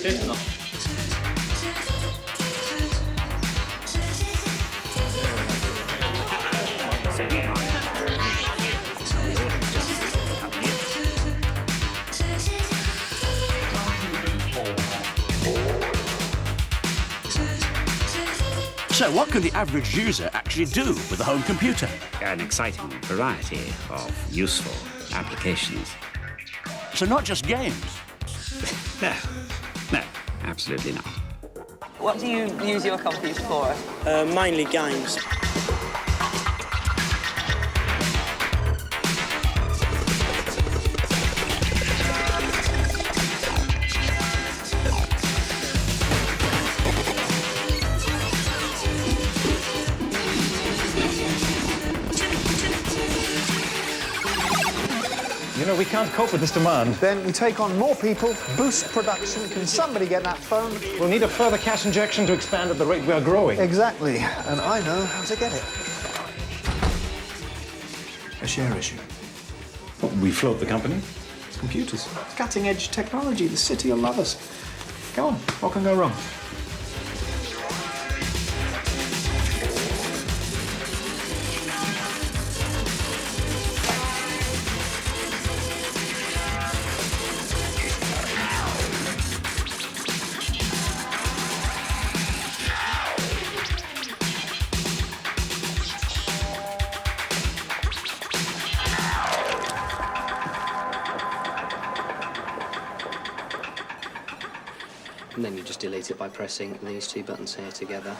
So what can the average user actually do with a home computer? An exciting variety of useful applications. So not just games? No, absolutely not. What do you use your computer for? Mainly games. You know, we can't cope with this demand. Then we take on more people, boost production. Can somebody get that phone? We'll need a further cash injection to expand at the rate we are growing. Exactly. And I know how to get it. A share issue. We float the company. It's computers. Cutting-edge technology. The city will love us. Come on. What can go wrong? And then you just delete it by pressing these two buttons here together.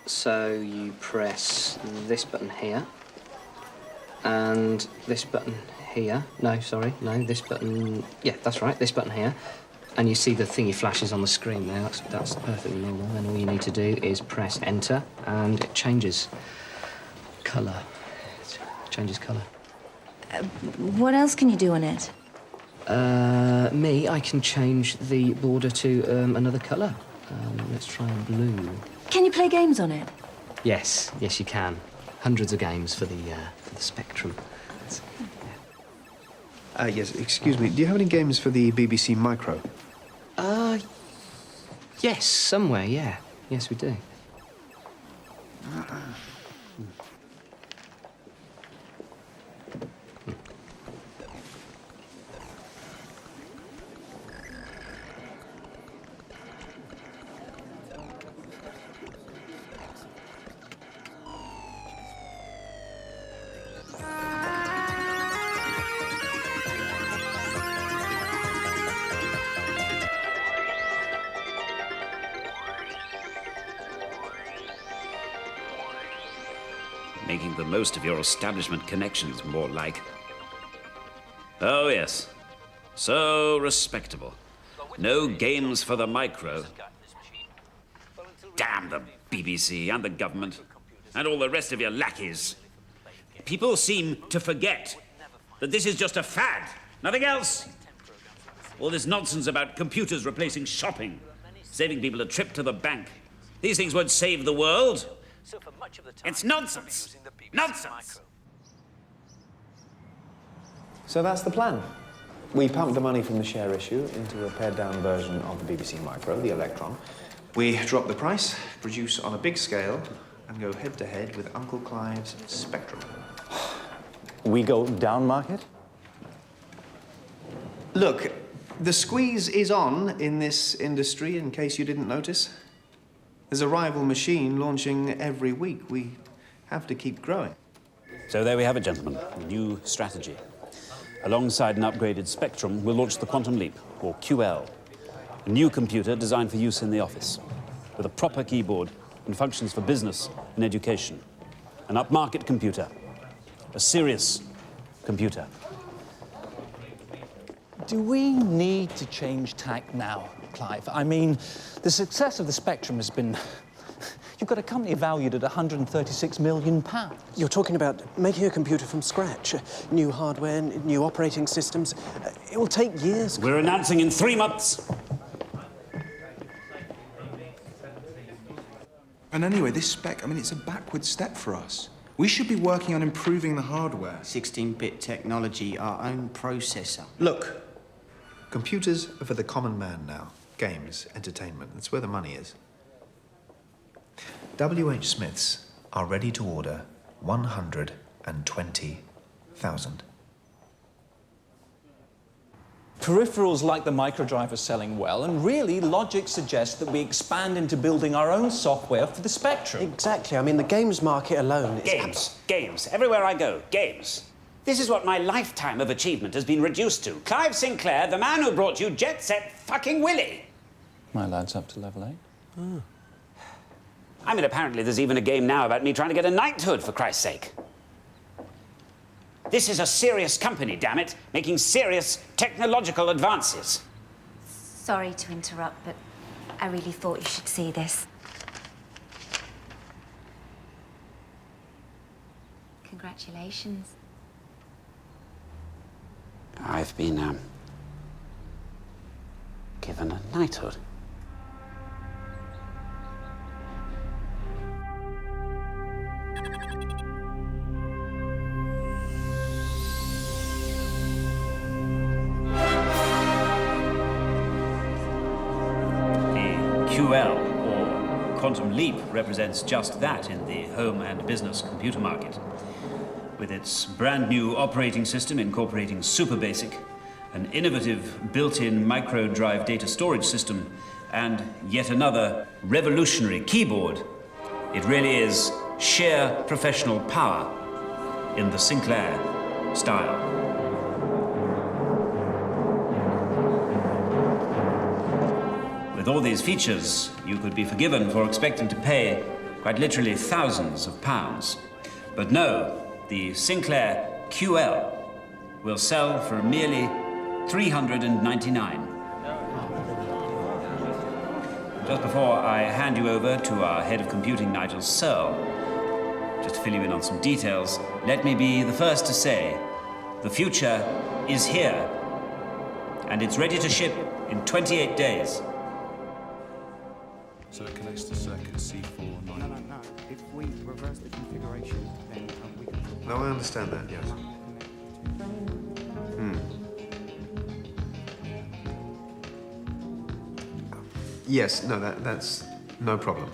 So you press this button here and this button here. No, sorry, no, this button. Yeah, that's right, this button here. And you see the thingy flashes on the screen there. That's perfectly normal. And all you need to do is press enter and it changes colour. It changes colour. What else can you do on it? I can change the border to another colour. Let's try blue. Can you play games on it? Yes, yes you can. Hundreds of games for the Spectrum. Yes, excuse me. Do you have any games for the BBC Micro? Yes, somewhere, yeah. Yes, we do. Making the most of your establishment connections, more like. Oh, yes. So respectable. No games for the Micro. Damn the BBC and the government and all the rest of your lackeys. People seem to forget that this is just a fad, nothing else. All this nonsense about computers replacing shopping, saving people a trip to the bank. These things won't save the world. It's nonsense. Nonsense. So that's the plan. We pump the money from the share issue into a pared-down version of the BBC Micro, the Electron. We drop the price, produce on a big scale, and go head-to-head with Uncle Clive's Spectrum. We go down market? Look, the squeeze is on in this industry, in case you didn't notice. There's a rival machine launching every week. We have to keep growing. So there we have it, gentlemen. A new strategy. Alongside an upgraded Spectrum, we'll launch the Quantum Leap, or QL. A new computer designed for use in the office, with a proper keyboard and functions for business and education. An upmarket computer. A serious computer. Do we need to change tack now, Clive? I mean, the success of the Spectrum has been... You've got a company valued at £136 million. You're talking about making a computer from scratch. New hardware, new operating systems. It will take years. We're announcing in 3 months. And anyway, this spec, I mean, it's a backward step for us. We should be working on improving the hardware. 16-bit technology, our own processor. Look, computers are for the common man now. Games, entertainment, that's where the money is. W.H. Smiths are ready to order 120,000. Peripherals like the microdrive are selling well, and really, logic suggests that we expand into building our own software for the Spectrum. Exactly. I mean, the games market alone is... Games. Everywhere I go, games. This is what my lifetime of achievement has been reduced to. Clive Sinclair, the man who brought you Jet Set fucking Willy. My lad's up to level 8. Oh. I mean, apparently there's even a game now about me trying to get a knighthood, for Christ's sake. This is a serious company, damn it, making serious technological advances. Sorry to interrupt, but I really thought you should see this. Congratulations. I've been, given a knighthood. QL, or Quantum Leap, represents just that in the home and business computer market. With its brand new operating system incorporating SuperBasic, an innovative built-in micro-drive data storage system, and yet another revolutionary keyboard, it really is sheer professional power in the Sinclair style. With all these features, you could be forgiven for expecting to pay quite literally thousands of pounds. But no, the Sinclair QL will sell for merely $399. Just before I hand you over to our head of computing, Nigel Searle, just to fill you in on some details, let me be the first to say the future is here, and it's ready to ship in 28 days. So it connects to circuit C4. No. If we reverse the configuration, then we can... No, I understand that, yes. Yes, no, that's no problem.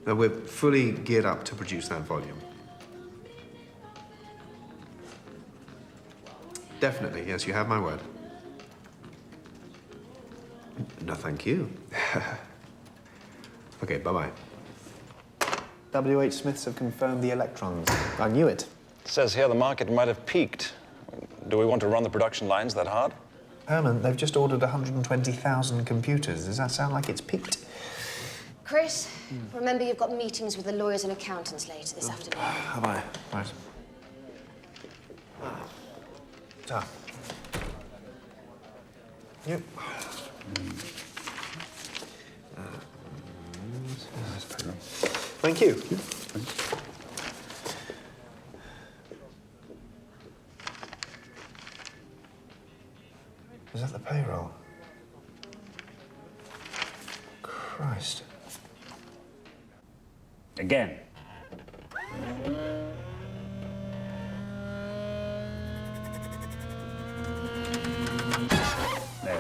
No, we're fully geared up to produce that volume. Definitely, yes, you have my word. No, thank you. Okay, bye-bye. WH Smiths have confirmed the electrons. I knew it. It says here the market might have peaked. Do we want to run the production lines that hard? Herman, they've just ordered 120,000 computers. Does that sound like it's peaked? Chris, remember you've got meetings with the lawyers and accountants later this afternoon. Have I? Right. So. Yep. Thank you. Is that the payroll? Christ. Again. No.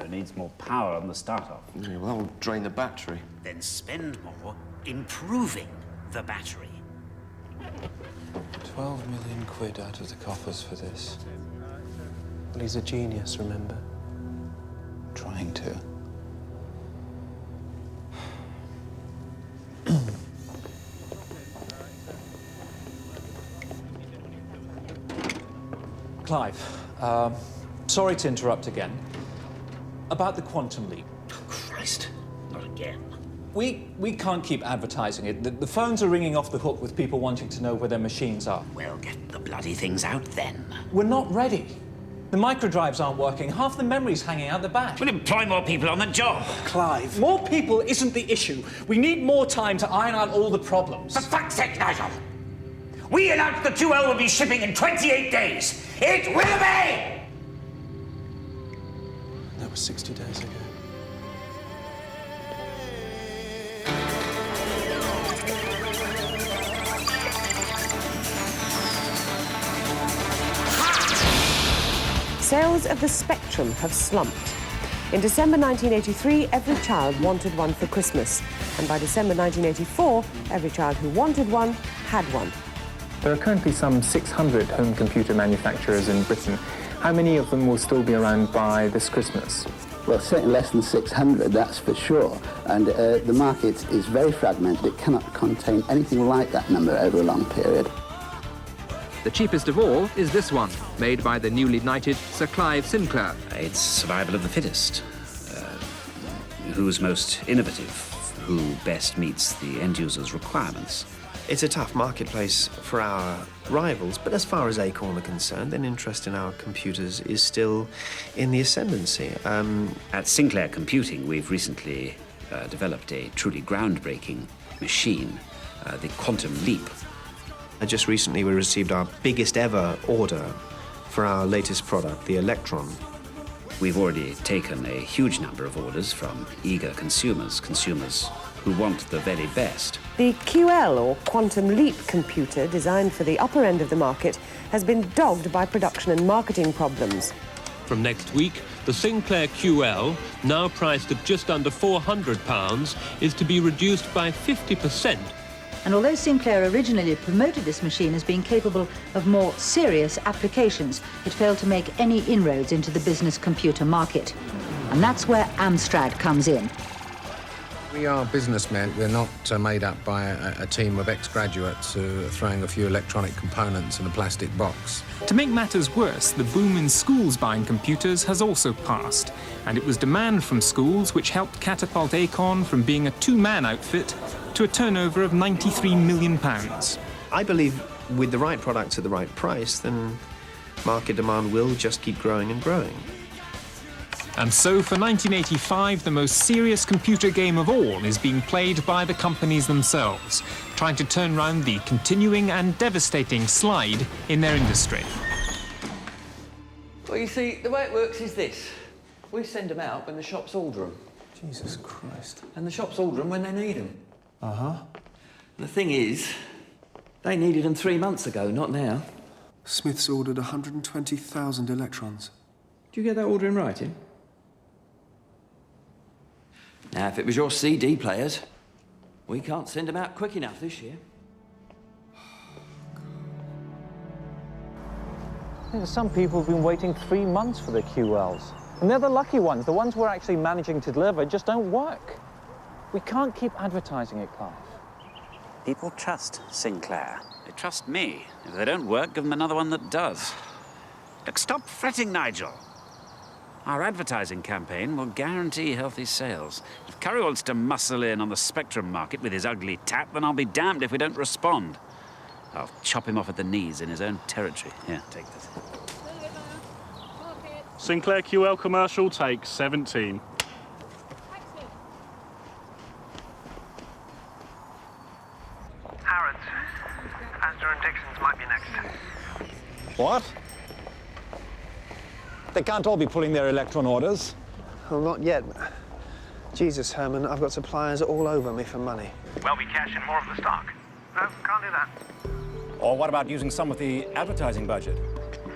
Needs more power on the start-off. Yeah, well, that'll drain the battery. Then spend more improving the battery. 12 million quid out of the coffers for this. Well, he's a genius, remember? Trying to. Clive, sorry to interrupt again. About the quantum leap. Christ, not again. We can't keep advertising it. The phones are ringing off the hook with people wanting to know where their machines are. Well, get the bloody things out then. We're not ready. The microdrives aren't working. Half the memory's hanging out the back. We'll employ more people on the job. Clive, more people isn't the issue. We need more time to iron out all the problems. For fuck's sake, Nigel! We announced the 2L will be shipping in 28 days. It will be! That was 60 days ago. Sales of the Spectrum have slumped. In December 1983, every child wanted one for Christmas. And by December 1984, every child who wanted one had one. There are currently some 600 home computer manufacturers in Britain. How many of them will still be around by this Christmas? Well, certainly less than 600, that's for sure. And the market is very fragmented. It cannot contain anything like that number over a long period. The cheapest of all is this one, made by the newly knighted Sir Clive Sinclair. It's survival of the fittest. Who's most innovative? Who best meets the end user's requirements? It's a tough marketplace for our rivals, but as far as Acorn are concerned, then interest in our computers is still in the ascendancy. At Sinclair Computing, we've recently developed a truly groundbreaking machine, the Quantum Leap. Just recently, we received our biggest ever order for our latest product, the Electron. We've already taken a huge number of orders from eager consumers who want the very best. The QL, or Quantum Leap computer, designed for the upper end of the market, has been dogged by production and marketing problems. From next week, the Sinclair QL, now priced at just under £400, is to be reduced by 50%. And although Sinclair originally promoted this machine as being capable of more serious applications, it failed to make any inroads into the business computer market. And that's where Amstrad comes in. We are businessmen. We're not made up by a team of ex-graduates who are throwing a few electronic components in a plastic box. To make matters worse, the boom in schools buying computers has also passed, and it was demand from schools which helped catapult Acorn from being a two-man outfit to a turnover of £93 million. I believe with the right products at the right price, then market demand will just keep growing and growing. And so for 1985, the most serious computer game of all is being played by the companies themselves, trying to turn round the continuing and devastating slide in their industry. Well, you see, the way it works is this. We send them out when the shops order them. Jesus Christ. And the shops order them when they need them. Uh-huh. The thing is, they needed them 3 months ago, not now. Smith's ordered 120,000 electrons. Do you get that order in writing? Now, if it was your CD players, we can't send them out quick enough this year. There's some people who've been waiting 3 months for their QLs. And they're the lucky ones. The ones we're actually managing to deliver just don't work. We can't keep advertising it, Clive. People trust Sinclair. They trust me. If they don't work, give them another one that does. Look, stop fretting, Nigel. Our advertising campaign will guarantee healthy sales. If Curry wants to muscle in on the Spectrum market with his ugly tap, then I'll be damned if we don't respond. I'll chop him off at the knees in his own territory. Here, take this. Sinclair QL commercial, take 17. Harrods. Asda and Dixon's might be next. What? They can't all be pulling their Electron orders. Well, not yet. Jesus, Herman, I've got suppliers all over me for money. Well, we cash in more of the stock. No, can't do that. Or what about using some of the advertising budget?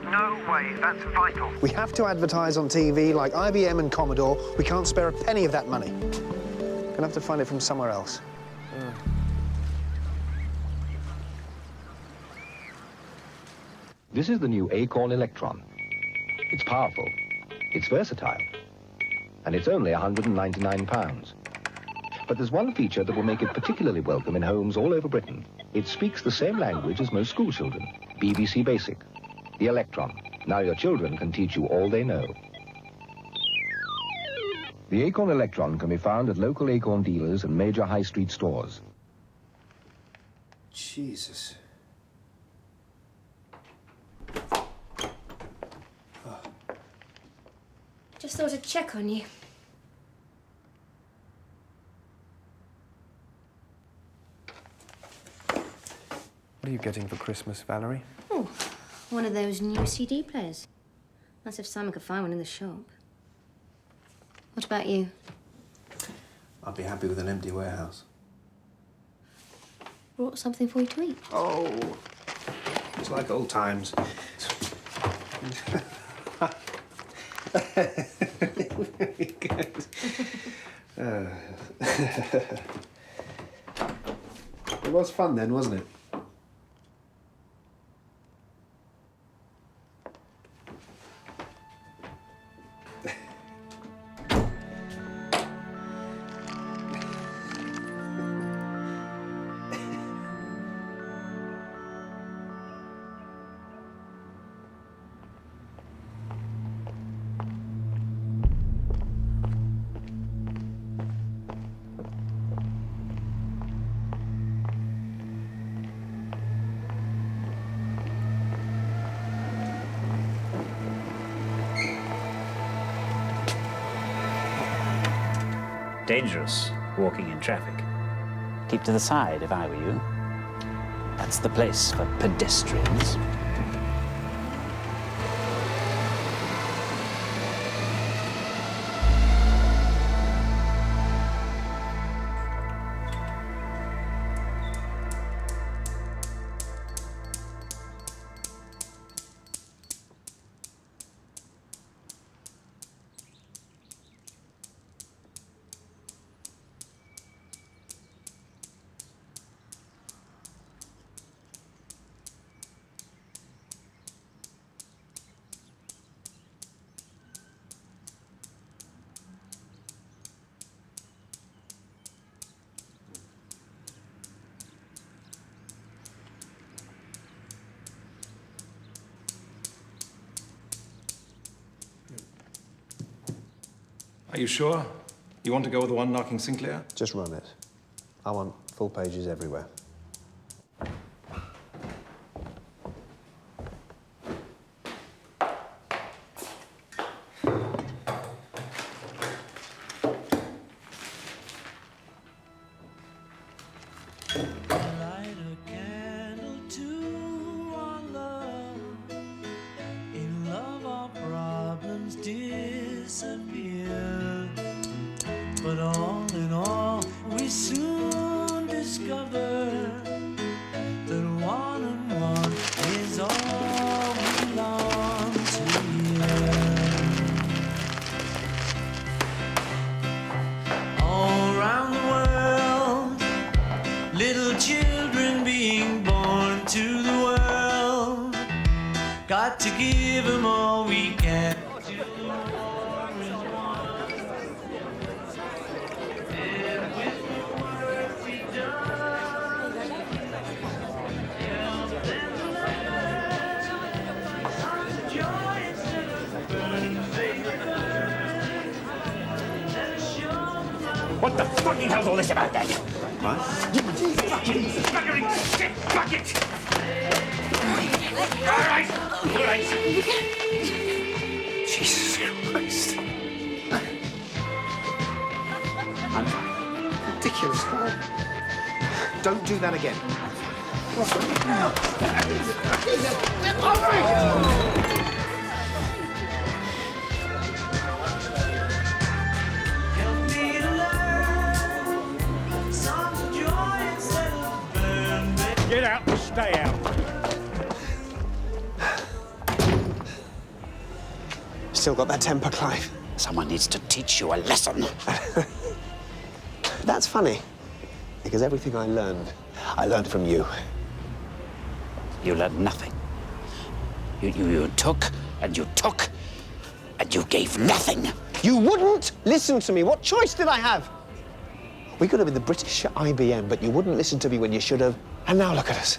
No way, that's vital. We have to advertise on TV like IBM and Commodore. We can't spare a penny of that money. Gonna have to find it from somewhere else. This is the new Acorn Electron. It's powerful, it's versatile, and it's only £199. But there's one feature that will make it particularly welcome in homes all over Britain. It speaks the same language as most school children, BBC Basic. The Electron. Now your children can teach you all they know. The Acorn Electron can be found at local Acorn dealers and major high street stores. Jesus. Just thought I'd check on you. What are you getting for Christmas, Valerie? Oh, one of those new CD players. That's if Simon could find one in the shop. What about you? I'd be happy with an empty warehouse. Brought something for you to eat. Oh, it's like old times. Very good. It was fun then, wasn't it? Dangerous walking in traffic. Keep to the side if I were you. That's the place for pedestrians. Are you sure? You want to go with the one knocking Sinclair? Just run it. I want full pages everywhere. But all in all, we soon discover that one and one is all belongs to you. give them all we can. What the fucking hell's all this about then? What? You fucking buggering shit bucket! All right. Jesus Christ. I'm fine. Ridiculous. Don't do that again. Get out and stay out. Still got that temper, Clive. Someone needs to teach you a lesson. That's funny, because everything I learned from you. You learned nothing. You took, and you took, and you gave nothing. You wouldn't listen to me. What choice did I have? We could have been the British IBM, but you wouldn't listen to me when you should have. And now look at us.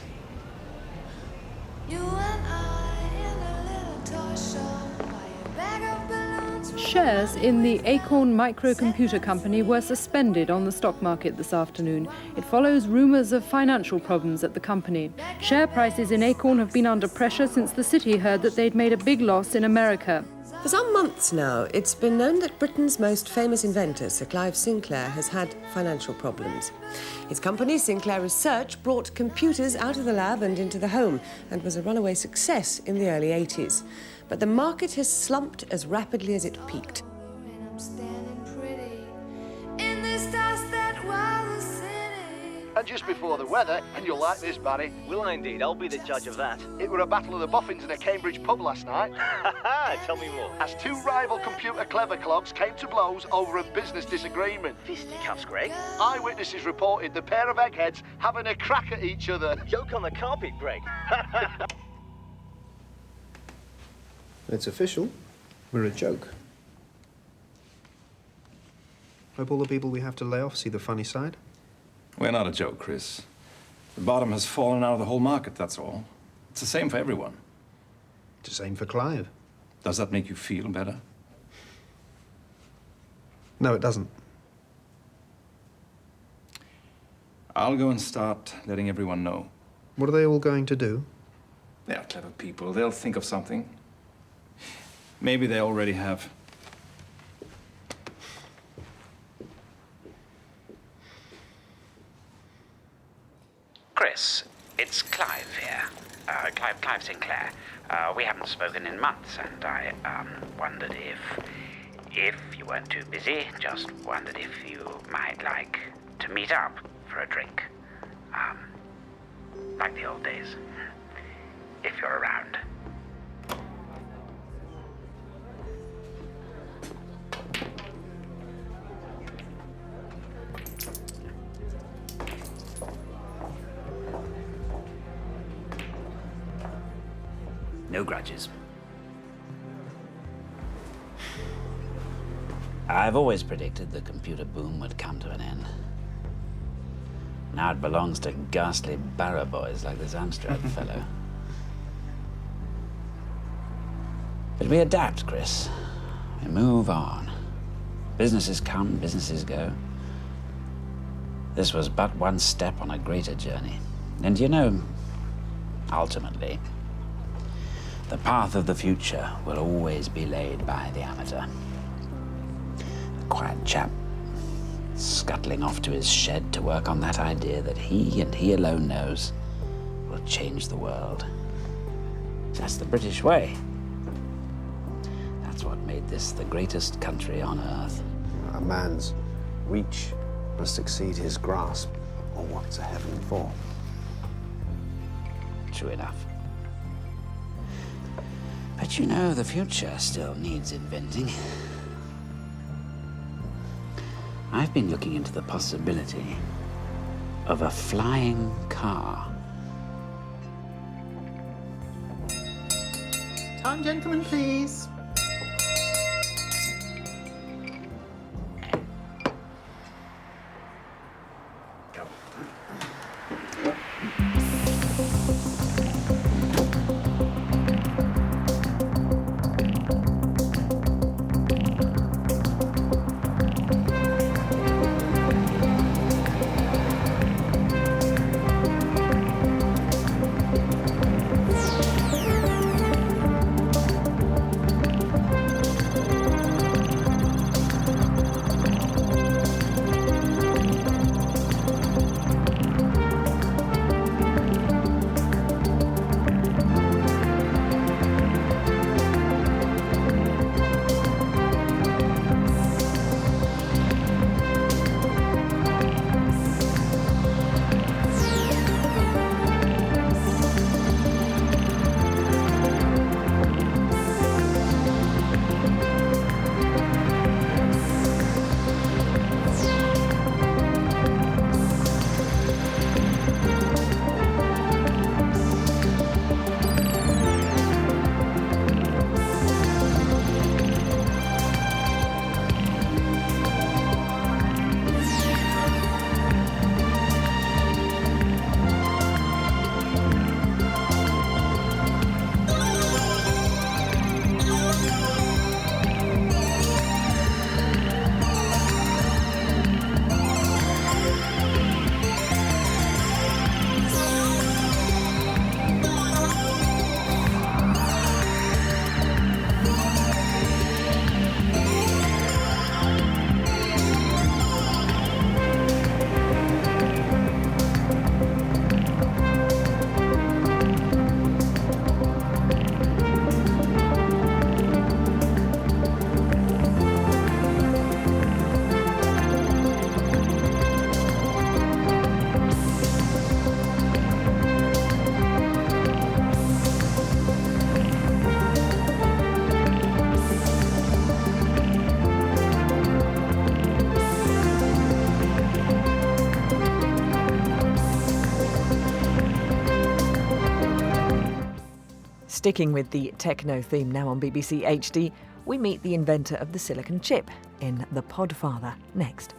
Shares in the Acorn Microcomputer Company were suspended on the stock market this afternoon. It follows rumours of financial problems at the company. Share prices in Acorn have been under pressure since the city heard that they'd made a big loss in America. For some months now, it's been known that Britain's most famous inventor, Sir Clive Sinclair, has had financial problems. His company, Sinclair Research, brought computers out of the lab and into the home and was a runaway success in the early 80s. But the market has slumped as rapidly as it peaked. And just before the weather, and you'll like this, Barry. Will I indeed? I'll be the judge of that. It were a battle of the boffins in a Cambridge pub last night. Tell me more. As two rival computer clever clogs came to blows over a business disagreement. Fisticuffs, Greg. Eyewitnesses reported the pair of eggheads having a crack at each other. Joke on the carpet, Greg. It's official. We're a joke. Hope all the people we have to lay off see the funny side. We're not a joke, Chris. The bottom has fallen out of the whole market, that's all. It's the same for everyone. It's the same for Clive. Does that make you feel better? No, it doesn't. I'll go and start letting everyone know. What are they all going to do? They're clever people. They'll think of something. Maybe they already have. Chris, it's Clive here. Clive Sinclair. We haven't spoken in months, and I wondered if you weren't too busy, just wondered if you might like to meet up for a drink. Like the old days. If you're around. No grudges. I've always predicted the computer boom would come to an end. Now it belongs to ghastly barrow boys like this Amstrad fellow. But we adapt, Chris. We move on. Businesses come, businesses go. This was but one step on a greater journey. And you know, ultimately, the path of the future will always be laid by the amateur. The quiet chap scuttling off to his shed to work on that idea that he and he alone knows will change the world. That's the British way. That's what made this the greatest country on earth. A man's reach must exceed his grasp, or what's a heaven for? True enough. But you know, the future still needs inventing. I've been looking into the possibility of a flying car. Time, gentlemen, please. Sticking with the techno theme now on BBC HD, we meet the inventor of the silicon chip in The Podfather next.